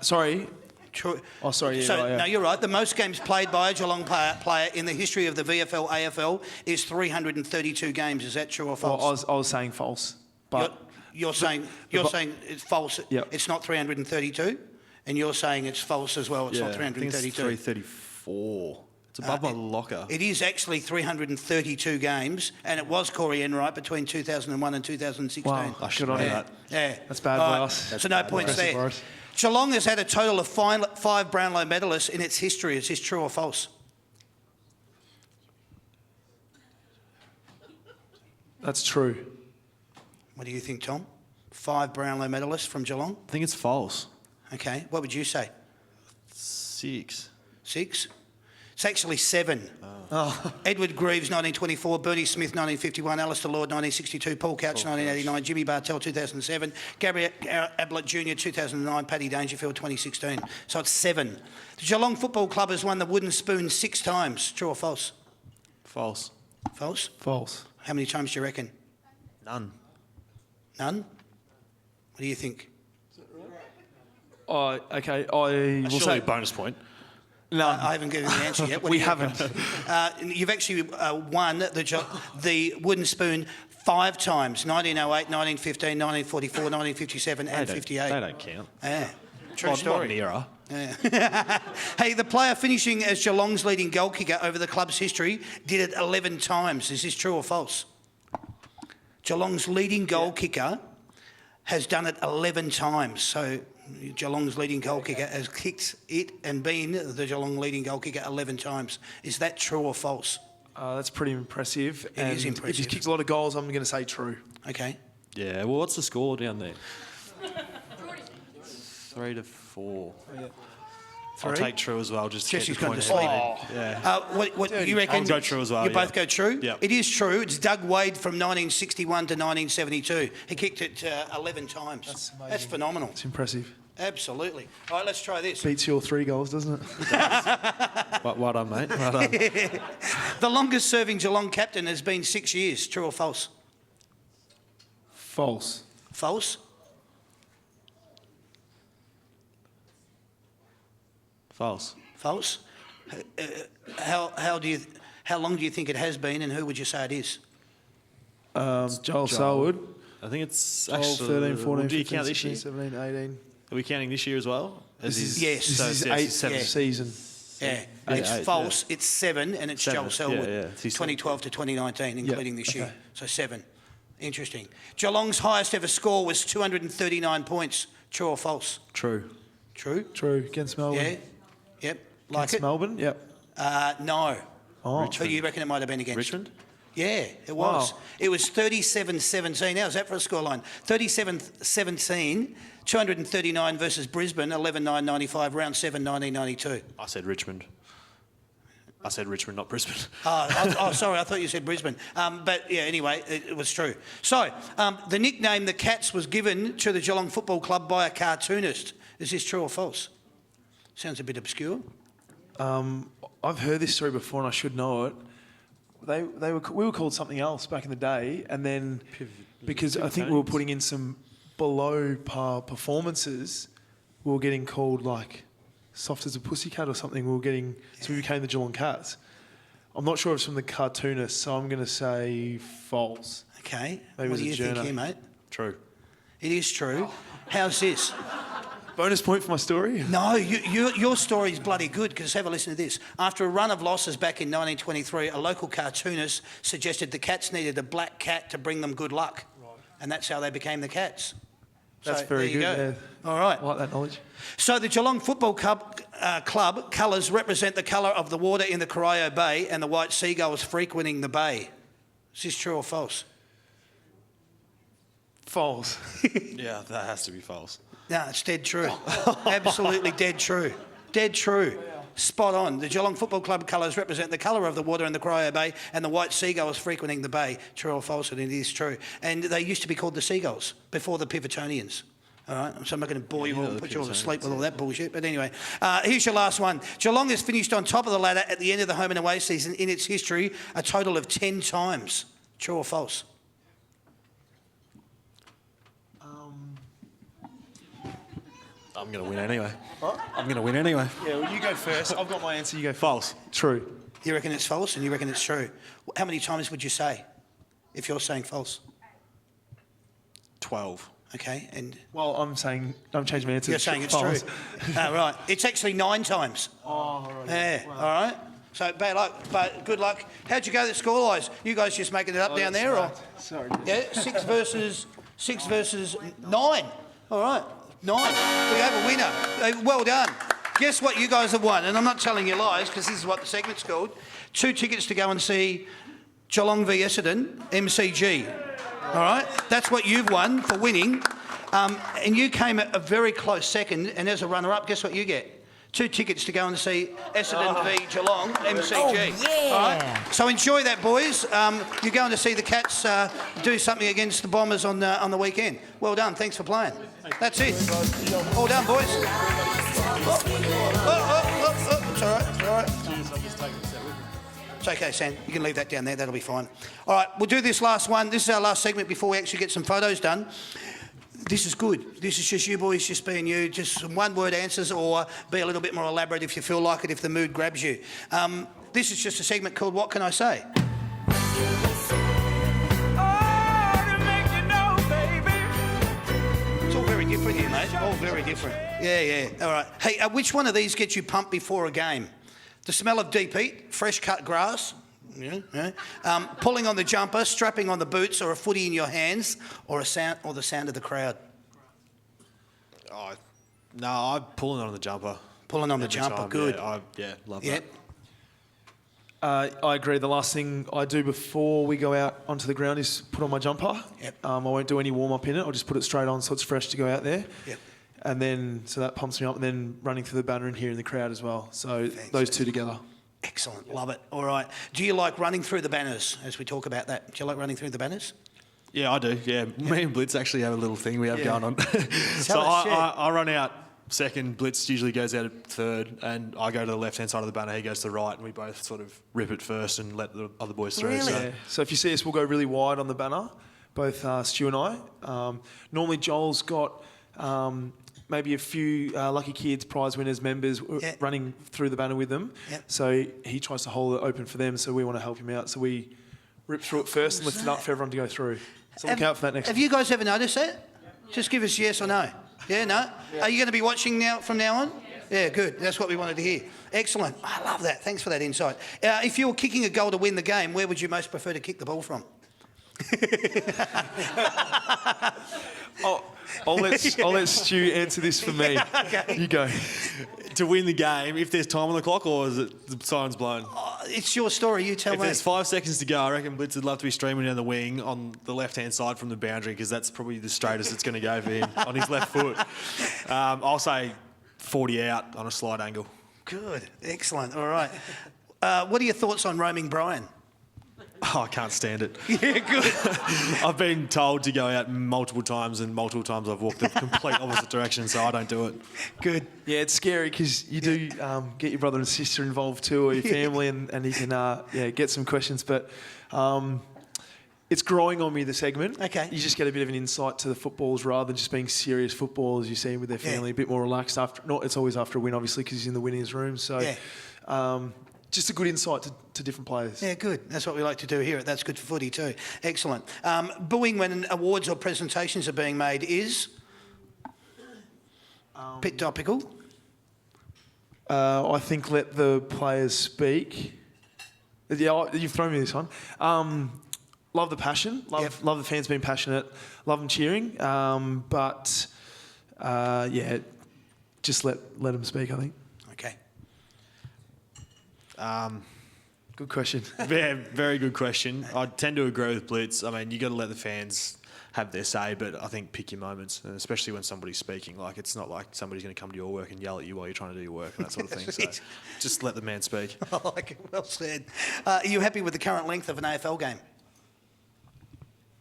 D: Sorry.
A: True.
D: Oh, sorry. Yeah,
A: So,
D: right, yeah.
A: no, you're right. The most games played by a Geelong player in the history of the VFL AFL is 332 games. Is that true or false?
D: I was saying false, but
A: You're saying it's false.
D: Yep.
A: It's not 332, and you're saying it's false as well. It's not
C: I think it's
A: 332.
C: 334. It's above my locker.
A: It is actually 332 games, and it was Corey Enright between 2001 and 2016.
D: Wow.
C: I should
D: Good on
C: know
D: you.
C: that.
A: Yeah.
D: That's bad
A: All
D: by
A: right.
D: us.
A: So no points
D: Impressive
A: there.
D: for us.
A: Geelong has had a total of 5 Brownlow medalists in its history. Is this true or false?
D: That's true.
A: What do you think, Tom? 5 Brownlow medalists from Geelong?
C: I think it's false.
A: Okay. What would you say?
C: 6.
A: 6? It's actually 7. Edward Greaves, 1924. Bernie Smith, 1951. Alistair Lord, 1962. Paul Couch, 1989. Jimmy Bartell, 2007. Gary Ablett Jr., 2009. Paddy Dangerfield, 2016. So it's 7. The Geelong Football Club has won the wooden spoon 6 times. True or false?
C: False.
A: False?
D: False.
A: How many times do you reckon?
C: None.
A: None? What do you think?
D: Oh, okay. I will
C: Surely
D: say
C: a bonus point.
D: No,
A: I haven't given the answer yet. What
D: we
A: do you reckon?
D: haven't.
A: You've actually won the wooden spoon 5 times: 1908, 1915, 1944, 1957, and 58.
C: They don't count.
A: Yeah. True
C: Not
A: story.
C: an era.
A: Yeah. Hey, the player finishing as Geelong's leading goal kicker over the club's history did it 11 times. Is this true or false? Geelong's leading goal kicker has done it 11 times. So Geelong's leading goal kicker has kicked it and been the Geelong leading goal kicker 11 times. Is that true or false?
D: That's pretty impressive.
A: It is impressive.
D: If he's kicked a lot of goals, I'm going to say true.
A: Okay.
C: Yeah, well, what's the score down there? 3-4. I'll take true as well, just to
A: Jesse's
C: get the
A: gone
C: point
A: to sleep.
C: Yeah.
A: What you reckon?
C: I'll go true as well,
A: You
C: yeah.
A: both go true?
C: Yep.
A: It is true. It's Doug Wade from 1961 to 1972. He kicked it 11 times.
D: That's amazing.
A: That's phenomenal.
D: It's impressive.
A: Absolutely. All right, let's try this.
D: Beats your 3 goals, doesn't it?
C: Well done, mate. Well done.
A: The longest serving Geelong captain has been 6 years. True or false?
D: False.
A: False?
C: False.
A: False? How long do you think it has been, and who would you say it is?
D: Joel Selwood.
C: I think it's
D: 12,
C: actually...
D: 13, 14,
C: Do you
D: 15,
C: count this
D: 16,
C: year?
D: 17, 18.
C: Are we counting this year as well?
D: This is
A: Yes.
D: This
A: So
D: is
C: it's
D: 8th
A: yeah.
D: season.
A: Yeah,
C: Eight,
A: it's
C: eight,
A: false. It's 7, and it's
C: 7,
A: Joel Selwood,
C: yeah, yeah. It's his
A: 2012 to 2019, including this year.
D: okay.
A: So 7. Interesting. Geelong's highest ever score was 239 points. True or false?
C: True.
A: True?
D: True. Against Melbourne.
A: Yeah. Yep. Like
D: Against
A: it?
D: Melbourne? Yep.
A: No.
D: Oh.
A: Who do you reckon it might have been against?
C: Richmond?
A: Yeah, it was.
D: Wow.
A: It was 37-17. How's that for a scoreline? 37-17, 239 versus Brisbane, 11-9-95, round 7, 1992.
C: I said Richmond. I said Richmond, not Brisbane.
A: Sorry, I thought you said Brisbane. But yeah, anyway, it was true. So, the nickname the Cats was given to the Geelong Football Club by a cartoonist. Is this true or false? Sounds a bit obscure.
D: I've heard this story before and I should know it. We were called something else back in the day, and then because I think we were putting in some below par performances, we were getting called like soft as a pussycat or something. So we became the Geelong Cats. I'm not sure if it's from the cartoonist, so I'm going to say false.
A: Okay.
D: Maybe
A: What
D: it
A: do
D: was
A: you
D: a
A: think
D: journo.
A: here, mate?
C: True.
A: It is true. How's this?
D: Bonus point for my story.
A: No, your story's bloody good, because have a listen to this. After a run of losses back in 1923, a local cartoonist suggested the Cats needed a black cat to bring them good luck. Right. And that's how they became the Cats.
D: That's
A: So,
D: very
A: there you
D: good.
A: go.
D: Yeah.
A: All right.
D: I like that knowledge.
A: So the Geelong Football Club colours represent the colour of the water in the Corio Bay and the white seagulls frequenting the bay. Is this true or false?
D: False.
C: Yeah, that has to be false.
A: No, it's dead true. Absolutely dead true. Dead true. Spot on. The Geelong Football Club colours represent the colour of the water in the Corio Bay and the white seagulls frequenting the bay. True or false? And it is true. And they used to be called the Seagulls before the Pivotonians. All right, so I'm not going to bore you all, put you all to sleep with all that bullshit. But anyway, here's your last one. Geelong has finished on top of the ladder at the end of the home and away season in its history a total of 10 times. True or false?
C: I'm going to win anyway. I'm going to win anyway.
D: Yeah, well, you go first. I've got my answer. You go
C: False.
D: True.
A: You reckon it's false and you reckon it's true. How many times would you say if you're saying false?
C: 12.
A: Okay, and
D: Well, I'm changing my answer.
A: you're saying it's
D: False.
A: true. Right, it's actually 9 times.
D: Oh, all right.
A: Yeah, all right. So bad luck, but good luck. How'd you go the score-wise? You guys just making it up down there, or?
D: Sorry.
A: Yeah, 6 versus 9. All right, 9. We have a winner. Well done. Guess what you guys have won? And I'm not telling you lies, because this is what the segment's called. 2 tickets to go and see Geelong v Essendon, MCG. All right, that's what you've won for winning. And you came a very close second, and as a runner-up, guess what you get? 2 tickets to go and see Essendon v Geelong, MCG.
E: Oh, yeah.
A: All right, so enjoy that, boys. You're going to see the Cats do something against the Bombers on the weekend. Well done, thanks for playing. That's it. All done, boys. It's all right, it's all right. It's okay, Sam. You can leave that down there. That'll be fine. All right, we'll do this last one. This is our last segment before we actually get some photos done. This is good. This is just you boys just being you, just some one-word answers, or be a little bit more elaborate if you feel like it, if the mood grabs you. This is just a segment called What Can I Say? It's all very different here, mate. All very different. Yeah. All right. Hey, which one of these gets you pumped before a game? The smell of deep heat, fresh cut grass, pulling on the jumper, strapping on the boots, or a footy in your hands, or the sound of the crowd.
C: Oh, no, I'm pulling on the jumper.
A: Pulling on the
C: Every
A: jumper,
C: time,
A: good.
C: Love
A: Yeah.
C: that.
D: I agree. The last thing I do before we go out onto the ground is put on my jumper.
A: Yep.
D: I won't do any warm-up in it. I'll just put it straight on so it's fresh to go out there.
A: Yep.
D: And then, so that pumps me up, and then running through the banner and hearing the crowd as well. So those two together.
A: Excellent, love it. All right. Do you like running through the banners as we talk about that? Do you like running through the banners?
C: Yeah, I do. Yeah, me and Blitz actually have a little thing we have going on. So
A: Tell us, yeah.
C: I run out second, Blitz usually goes out at third, and I go to the left-hand side of the banner, he goes to the right, and we both sort of rip it first and let the other boys through.
A: Really?
D: Yeah. So if you see us, we'll go really wide on the banner, both Stu and I. Normally Joel's got maybe a few lucky kids, prize winners, members running through the banner with them.
A: Yep.
D: So he tries to hold it open for them, so we want to help him out. So we rip through it first and lift it up for everyone to go through. So look out for that next
A: Have you guys ever noticed that? Just give us yes or no. Yeah, no? Are you going to be watching now from now on? Yeah, good. That's what we wanted to hear. Excellent. I love that. Thanks for that insight. If you were kicking a goal to win the game, where would you most prefer to kick the ball from?
D: I'll let Stu answer this for me.
A: Okay.
D: You go.
C: To win the game, if there's time on the clock or is it the siren's blown?
A: It's your story. You tell
C: If
A: me.
C: there's 5 seconds to go, I reckon Blitz would love to be streaming down the wing on the left-hand side from the boundary because that's probably the straightest it's going to go for him on his left foot. I'll say 40 out on a slight angle.
A: Good. Excellent. All right. What are your thoughts on roaming Brian?
C: Oh, I can't stand it.
A: Yeah, good.
C: I've been told to go out multiple times, and multiple times I've walked the complete opposite direction, so I don't do it.
A: Good.
D: Yeah, it's scary because you do get your brother and sister involved too, or your family, and you can get some questions. But it's growing on me, the segment.
A: Okay.
D: You just get a bit of an insight to the footballers rather than just being serious footballers. You see them with their family, a bit more relaxed after. Not it's always after a win, obviously, because he's in the winners' room. So.
A: Yeah.
D: Just a good insight to different players.
A: Yeah, good. That's what we like to do here. That's good for footy too. Excellent. Booing when awards or presentations are being made is bit topical.
D: I think let the players speak. Yeah, you've thrown me this one. Love the passion. Love the fans being passionate. Love them cheering. But just let them speak, I think.
A: Okay.
D: Good question.
C: Yeah, very good question. I tend to agree with Blitz. I mean, you got to let the fans have their say, but I think pick your moments, and especially when somebody's speaking. Like, it's not like somebody's going to come to your work and yell at you while you're trying to do your work and that sort of thing. So just let the man speak.
A: I like it. Well said. Are you happy with the current length of an AFL game?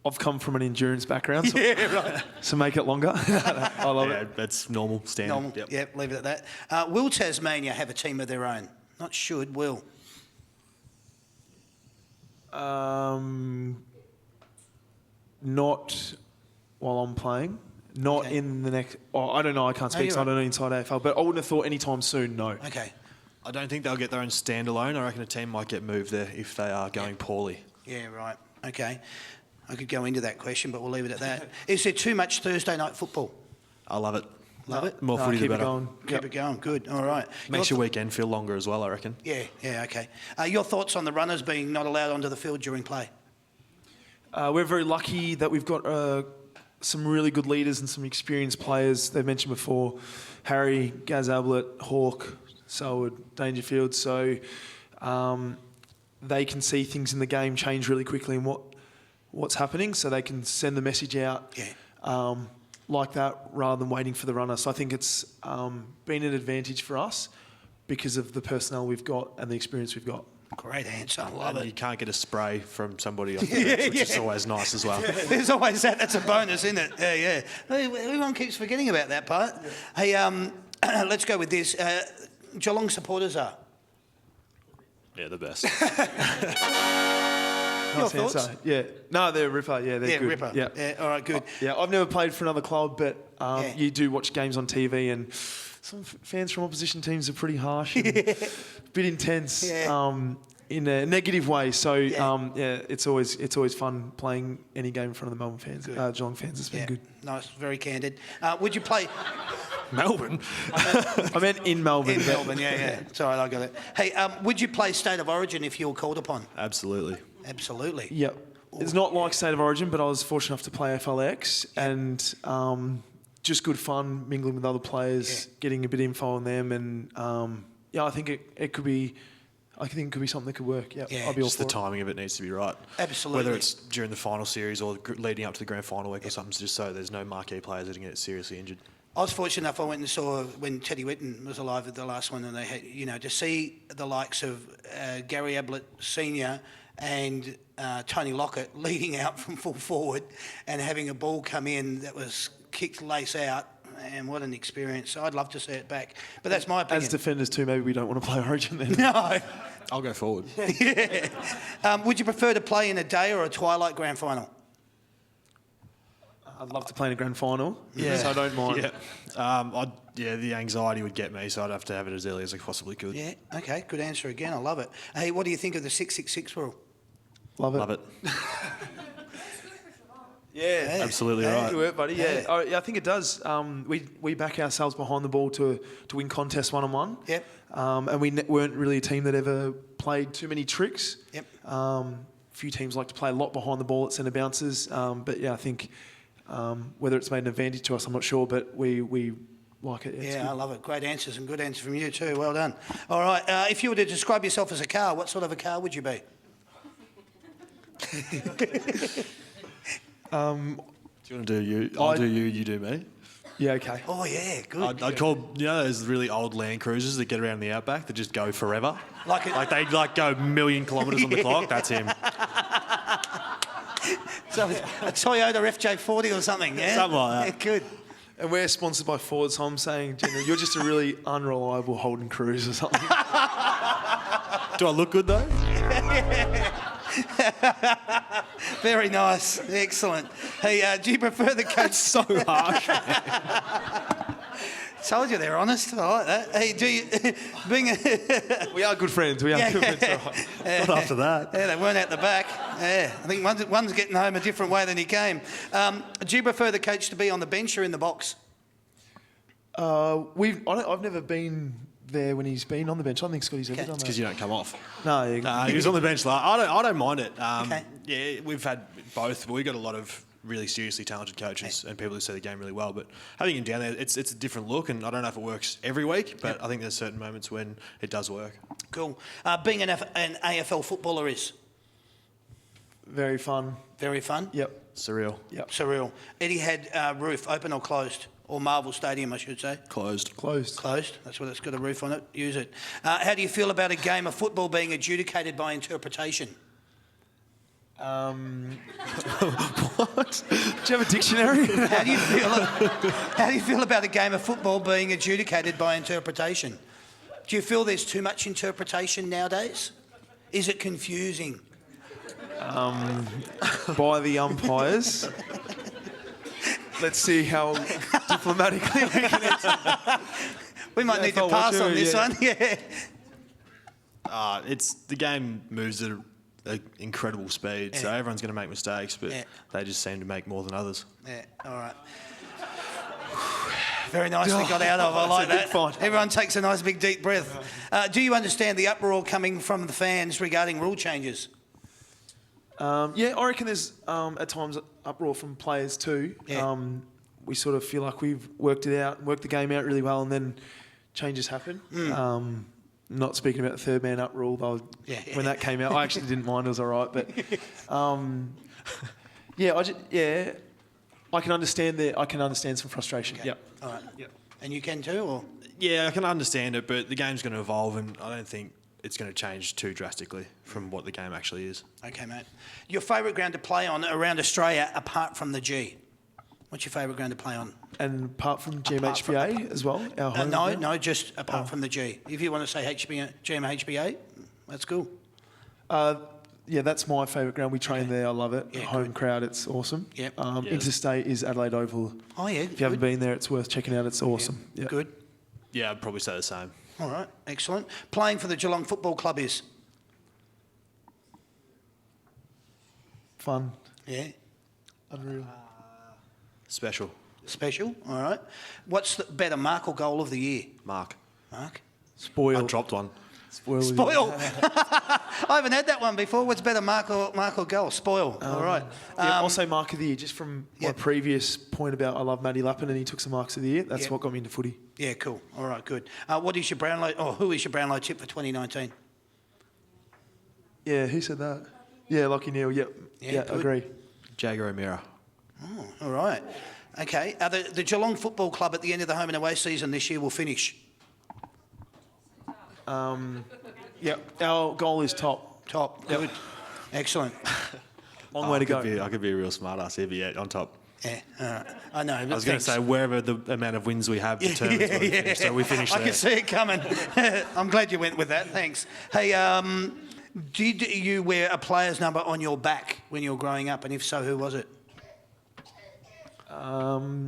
D: I've come from an endurance background, so,
A: right.
D: so make it longer. I love it.
C: That's normal, standard.
A: Normal. Yep, leave it at that. Will Tasmania have a team of their own? Not should, will.
D: Not while I'm playing. Not
A: Okay.
D: in the next. Oh, I don't know. I can't speak.
A: you're
D: So I don't
A: right.
D: know inside AFL. But I wouldn't have thought anytime soon. No.
A: Okay.
C: I don't think they'll get their own standalone. I reckon a team might get moved there if they are going poorly.
A: Yeah, right. Okay. I could go into that question, but we'll leave it at that. Is there too much Thursday night football?
C: I love it.
A: Love it?
C: More footy, the
D: keep it
C: better.
D: going.
A: Keep it going. Good. All right.
C: Makes your weekend feel longer as well, I reckon.
A: Yeah, okay. Your thoughts on the runners being not allowed onto the field during play?
D: We're very lucky that we've got some really good leaders and some experienced players. They've mentioned before, Harry, Gaz Ablett, Hawke, Selwood, Dangerfield. So they can see things in the game change really quickly and what's happening, so they can send the message out like that rather than waiting for the runner. So I think it's been an advantage for us because of the personnel we've got and the experience we've got.
A: Great answer. I love
C: And
A: it.
C: you can't get a spray from somebody off the bench, which is always nice as well.
A: There's always that. That's a bonus, isn't it? Yeah. Everyone keeps forgetting about that part. Hey, let's go with this. Geelong supporters are?
C: Yeah, the best.
D: can't
A: your
D: say
A: thoughts?
D: so. Yeah. No, they're Ripper. Yeah, they're
A: Yeah,
D: good.
A: Ripper.
D: Yeah.
A: Yeah, all right, good.
D: Yeah, I've never played for another club, but
A: Yeah.
D: you do watch games on TV, and some fans from opposition teams are pretty harsh and a bit intense in a negative way. So it's always fun playing any game in front of the Melbourne fans, Geelong fans. It's been good.
A: Nice, very candid. Would you play
C: Melbourne.
D: I meant in Melbourne.
A: in Melbourne? Yeah. Sorry, I got it. Hey, would you play State of Origin if you were called upon?
C: Absolutely.
A: Absolutely.
D: Yeah. It's not like State of Origin, but I was fortunate enough to play FLX and just good fun mingling with other players, getting a bit of info on them, and I think it could be. I think it could be something that could work. Yeah, I'll be all
C: Just
D: for
C: the timing of it needs to be right.
A: Absolutely.
C: Whether it's during the final series or leading up to the grand final week or something, just so there's no marquee players that can get seriously injured.
A: I was fortunate enough. I went and saw when Teddy Whitten was alive at the last one, and they had, to see the likes of Gary Ablett Senior and Tony Lockett leading out from full forward and having a ball come in that was kicked lace out. And what an experience. I'd love to see it back. But that's my opinion.
D: As defenders too, maybe we don't want to play Origin then.
A: No.
C: I'll go forward.
A: Would you prefer to play in a day or a twilight grand final?
D: I'd love to play in a grand final.
A: Yeah.
D: So I don't mind.
C: Yeah. The anxiety would get me, so I'd have to have it as early as I possibly could.
A: Yeah, okay, good answer again. I love it. Hey, what do you think of the 666 rule?
D: Love it.
C: Love it.
D: Yeah.
C: Absolutely
D: Good
C: right.
D: work, buddy. Yeah. I think it does. We back ourselves behind the ball to win contests one-on-one.
A: Yep.
D: And we weren't really a team that ever played too many tricks.
A: Yep.
D: Few teams like to play a lot behind the ball at centre bounces. But yeah, I think whether it's made an advantage to us, I'm not sure, but we like it.
A: Yeah, I love it. Great answers and good answer from you too. Well done. All right, if you were to describe yourself as a car, what sort of a car would you be?
C: Do you want to do you? I'll do you, you do me.
D: Yeah, okay.
A: Oh, yeah, good.
C: I'd call, those really old Land Cruisers that get around the outback that just go forever.
A: Like
C: they go a million kilometres on the clock. That's him.
A: So a Toyota FJ40 or something, yeah?
C: Something like that.
A: Yeah, good.
D: And we're sponsored by Ford, so I'm saying, Jenna, you're just a really unreliable Holden Cruise or something.
C: Do I look good though?
A: Very nice. Excellent. Hey, do you prefer the coach?
C: So harsh.
A: Told you they're honest. I like that. Hey, do you being a
D: We are good friends. We are good friends. All right.
C: Not after that.
A: Yeah, they weren't out the back. Yeah, I think one's getting home a different way than he came. Do you prefer the coach to be on the bench or in the box?
D: I've never been there when he's been on the bench. I don't think Scotty's ever done
C: Because
D: that.
C: you don't come off.
D: No,
C: He was on the bench. I don't mind it.
A: Okay.
C: Yeah, we've had both. We've got a lot of really seriously talented coaches and people who see the game really well. But having him down there, it's a different look, and I don't know if it works every week, but I think there's certain moments when it does work.
A: Cool. Being an AFL footballer is
D: very fun.
A: very fun.
D: Yep.
C: Surreal.
D: Yep.
A: Surreal. Etihad roof, open or closed? Or Marvel Stadium, I should say.
C: Closed.
D: Closed.
A: Closed. That's what it's got a roof on it. Use it. How do you feel about a game of football being adjudicated by interpretation?
D: What? Do you have a dictionary?
A: How do you feel about a game of football being adjudicated by interpretation? Do you feel there's too much interpretation nowadays? Is it confusing?
D: By the umpires. Let's see how diplomatically we can answer.
A: We might need to
D: AFL
A: pass
D: watcher,
A: on this
D: yeah.
A: one. Yeah.
C: It's the game moves at an incredible speed, so
A: Yeah.
C: everyone's going to make mistakes, but
A: Yeah.
C: they just seem to make more than others.
A: Yeah. All right. Very nicely got out of. I like
D: That's a
A: that.
D: big fight.
A: Everyone takes a nice big deep breath. Do you understand the uproar coming from the fans regarding rule changes?
D: Yeah, I reckon there's at times uproar from players too.
A: Yeah.
D: We sort of feel like we've worked it out, worked the game out really well, and then changes happen. Not speaking about the third man up rule, though.
A: Yeah.
D: When that came out, I actually didn't mind. It was all right, but I can understand some frustration.
A: Okay.
D: Yep.
A: All right.
D: Yep.
A: And you can too, or?
C: Yeah, I can understand it, but the game's going to evolve, and I don't think it's going to change too drastically from what the game actually is.
A: Okay, mate. Your favourite ground to play on around Australia, apart from the G? What's your favourite ground to play on?
D: And apart from GMHBA as well, our home ground?
A: No, just apart from the G. If you want to say GMHBA, that's cool.
D: yeah, that's my favourite ground. We train there. I love it.
A: Yeah,
D: Home
A: good.
D: crowd, it's awesome.
A: Yep.
D: Interstate is Adelaide Oval.
A: Oh, yeah.
D: If you haven't been there, it's worth checking out. It's awesome. Yeah.
A: Good.
C: Yeah, I'd probably say the same.
A: All right. Excellent. Playing for the Geelong Football Club is?
D: Fun.
A: Yeah.
D: Unreal.
C: Special.
A: Special. All right. What's the better, mark or goal of the year?
C: Mark.
A: Mark?
D: Spoil.
C: I dropped one.
D: Spoil.
A: Spoil. I haven't had that one before. What's better, mark or goal? Spoil. All right.
D: Yeah, I'll say mark of the year. Just from my previous point about I love Matty Lappin and he took some marks of the year. That's what got me into footy.
A: Yeah, cool. All right, good. What is your Brownlow? Oh, who is your Brownlow tip for 2019?
D: Yeah, who said that? Yeah, Lockie Neal. Yep. Yeah,
A: good.
D: agree.
C: Jagger O'Meara.
A: Oh, all right. Okay. The Geelong Football Club at the end of the home and away season this year will finish.
D: Yep. Our goal is top.
A: Top. Good. Excellent.
D: Long way to go.
C: I could be a real smart ass here, but yeah, on top.
A: Yeah. All right. I know.
C: I was going to say wherever the amount of wins we have determines where we finish. So we finish
A: I
C: there.
A: can see it coming. I'm glad you went with that. Thanks. Hey, did you wear a player's number on your back when you were growing up? And if so, who was it?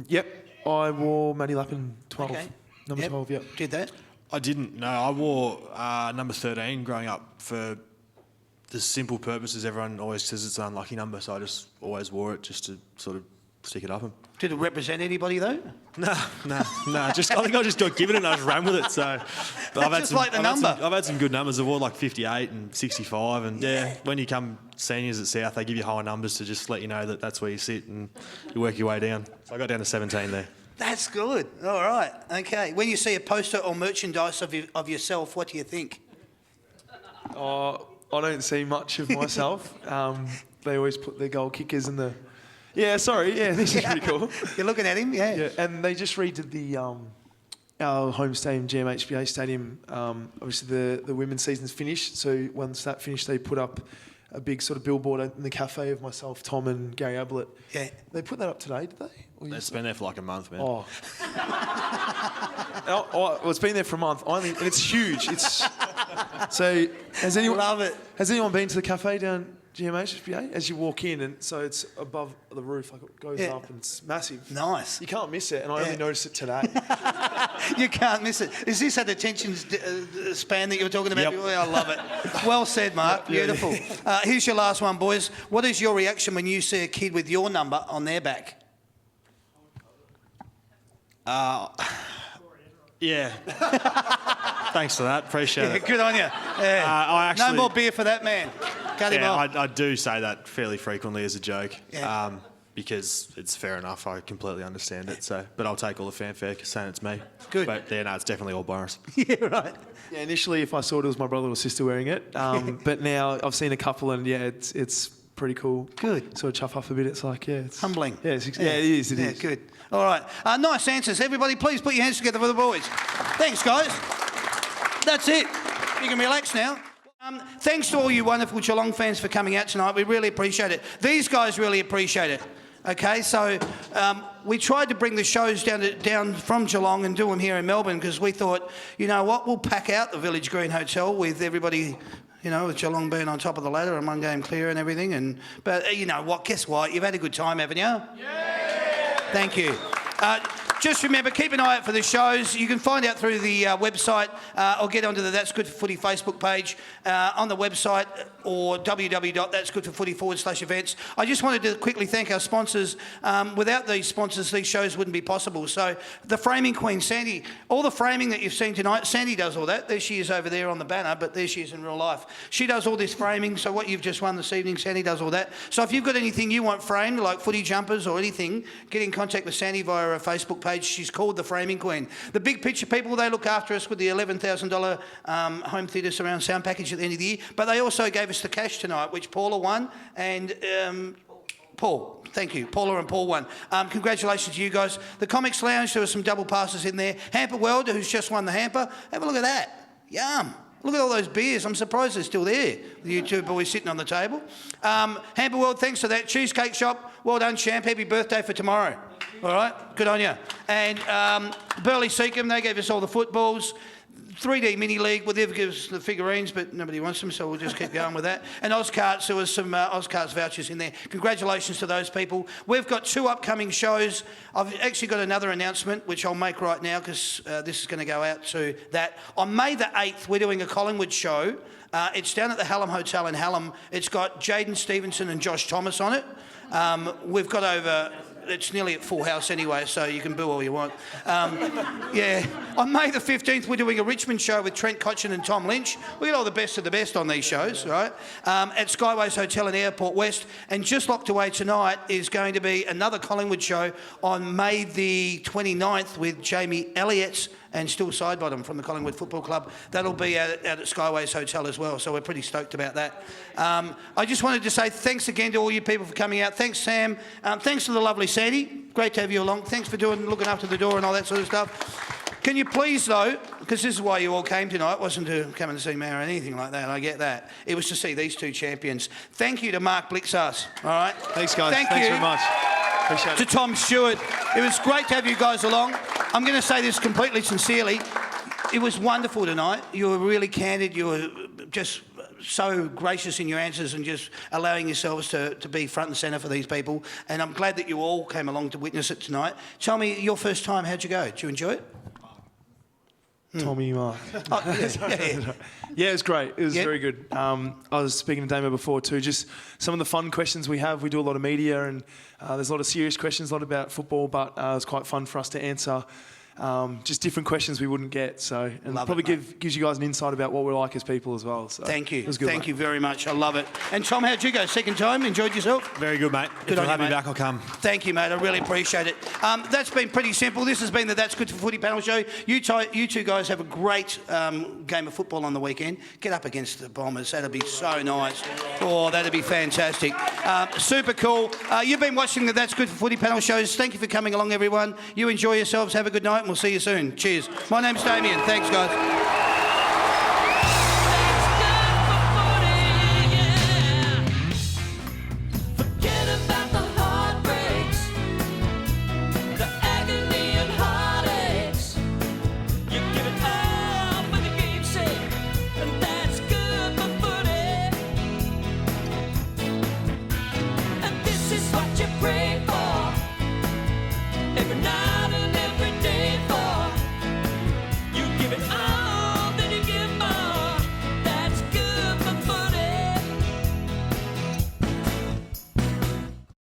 D: Yep. I wore Matty Lappin 12.
A: Okay.
D: Number
A: Yep.
D: 12, yep.
A: Did that?
C: I didn't. No, I wore number 13 growing up for the simple purposes. Everyone always says it's an unlucky number, so I just always wore it just to sort of stick it up him.
A: Did it represent anybody though?
C: No. Just I think I just got given it and I just ran with it. So but I've had
A: just like the number.
C: I've had some good numbers. I've worn like 58 and 65, and yeah, when you come seniors at South, they give you higher numbers to just let you know that that's where you sit and you work your way down. So I got down to 17 there.
A: That's good. All right. Okay. When you see a poster or merchandise of yourself, what do you think?
D: I don't see much of myself. They always put their goal kickers in the... Yeah, sorry. Yeah, this is pretty cool.
A: You're looking at him, yeah.
D: Yeah, and they just redid the our home stadium, GMHBA Stadium. Obviously, the women's season's finished, so once that finished, they put up a big sort of billboard in the cafe of myself, Tom, and Gary Ablett.
A: Yeah.
D: They put that up today, did they?
C: It's been there for like a month, man.
D: Oh. Well, it's been there for a month. And it's huge. So has anyone
A: Love it.
D: Has anyone been to the cafe down GMHBA? As you walk in, and so it's above the roof, like it goes up, and it's massive.
A: Nice.
D: You can't miss it, and I only noticed it today.
A: You can't miss it. Is this that attention span that you were talking about?
C: Yep.
A: before? I love it. Well said, Mark. Beautiful. Here's your last one, boys. What is your reaction when you see a kid with your number on their back?
C: Yeah. Thanks for that. Appreciate
A: Yeah,
C: it.
A: good on you. Yeah.
C: I actually,
A: No more beer for that man. Cut him
C: Yeah,
A: off.
C: I do say that fairly frequently as a joke,
A: Yeah.
C: because it's fair enough. I completely understand it. So, but I'll take all the fanfare saying it's me.
A: Good.
C: But yeah, no, it's definitely all Boris.
A: Yeah, right.
D: Yeah, initially, if I saw it was my brother or sister wearing it, but now I've seen a couple, and yeah, it's pretty cool.
A: Good.
D: Sort of chuff up a bit. It's like, yeah, it's
A: Humbling.
D: Yeah, it is. It
A: Yeah,
D: is.
A: good. All right. Nice answers. Everybody, please put your hands together for the boys. Thanks, guys. That's it. You can relax now. Thanks to all you wonderful Geelong fans for coming out tonight. We really appreciate it. These guys really appreciate it. Okay, so we tried to bring the shows down from Geelong and do them here in Melbourne because we thought, you know what, we'll pack out the Village Green Hotel with everybody, you know, with Geelong being on top of the ladder and one game clear and everything. But you know what, guess what? You've had a good time, haven't you? Yeah! Thank you. Just remember, keep an eye out for the shows. You can find out through the website or get onto the That's Good for Footy Facebook page on the website or www.that'sgoodforfooty.com/events. I just wanted to quickly thank our sponsors. Without these sponsors, these shows wouldn't be possible. So the Framing Queen, Sandy, all the framing that you've seen tonight, Sandy does all that. There she is over there on the banner, but there she is in real life. She does all this framing, so what you've just won this evening, Sandy does all that. So if you've got anything you want framed, like footy jumpers or anything, get in contact with Sandy via her Facebook page. She's called the Framing Queen. The big picture people, they look after us with the $11,000 home theatre surround sound package at the end of the year, but they also gave us the cash tonight, which Paula won, and Paul. Thank you. Paula and Paul won. Congratulations to you guys. The Comics Lounge, there were some double passes in there. Hamper World, who's just won the hamper. Have a look at that. Yum. Look at all those beers. I'm surprised they're still there. You two boys sitting on the table. Hamper World, thanks for that. Cheesecake Shop, well done, Champ. Happy birthday for tomorrow. All right, good on you. And Burley Seacombe, they gave us all the footballs. 3D Mini League, well, they've given us the figurines, but nobody wants them, so we'll just keep going with that. And Ozcarts, there was some Ozcarts vouchers in there. Congratulations to those people. We've got 2 upcoming shows. I've actually got another announcement, which I'll make right now, because this is going to go out to that. On May the 8th, we're doing a Collingwood show. It's down at the Hallam Hotel in Hallam. It's got Jaden Stevenson and Josh Thomas on it. We've got over... It's nearly at full house anyway, so you can boo all you want. Yeah. On May the 15th, we're doing a Richmond show with Trent Cotchin and Tom Lynch. We get all the best of the best on these shows, right? At Skyways Hotel in Airport West. And just locked away tonight is going to be another Collingwood show on May the 29th with Jamie Elliott's and Still Sidebottom from the Collingwood Football Club. That'll be out at Skyways Hotel as well, so we're pretty stoked about that. I just wanted to say thanks again to all you people for coming out. Thanks, Sam. Thanks to the lovely Sandy. Great to have you along. Thanks for looking after the door and all that sort of stuff. Can you please, though, because this is why you all came tonight, it wasn't to come and see me or anything like that, I get that. It was to see these 2 champions. Thank you to Mark Blixas, all right?
D: Thanks, guys.
A: Thanks
D: very much. Appreciate it.
A: To Tom Stewart. It was great to have you guys along. I'm going to say this completely sincerely. It was wonderful tonight. You were really candid. You were just so gracious in your answers and just allowing yourselves to be front and centre for these people. And I'm glad that you all came along to witness it tonight. Tell me, your first time, how'd you go? Did you enjoy it?
D: Tommy Mark.
A: Oh, yeah.
D: Yeah, it was great. It was
A: Yep.
D: very good. I was speaking to Damo before too, just some of the fun questions we have. We do a lot of media and there's a lot of serious questions, a lot about football, but it was quite fun for us to answer. Just different questions we wouldn't get. So, and
A: Love
D: probably
A: it,
D: gives you guys an insight about what we're like as people as well. So
A: Thank you.
D: It was good,
A: Thank
D: mate.
A: you very much. I love it. And Tom, how'd you go? Second time? Enjoyed yourself?
C: Very good, mate.
A: Good
C: if
A: on
C: you'll
A: you,
C: have me
A: mate.
C: back, I'll come.
A: Thank you, mate. I really appreciate it. That's been pretty simple. This has been the That's Good for Footy panel show. You 2 guys have a great game of football on the weekend. Get up against the Bombers. That'd be so nice. Oh, that'd be fantastic. Super cool. You've been watching the That's Good for Footy panel shows. Thank you for coming along, everyone. You enjoy yourselves. Have a good night, and we'll see you soon. Cheers. My name's Damien. Thanks, guys.
E: Forget about the heartbreaks, the agony and heartaches. You give it all for the game's sake, and that's good for footy. And this is what you pray for.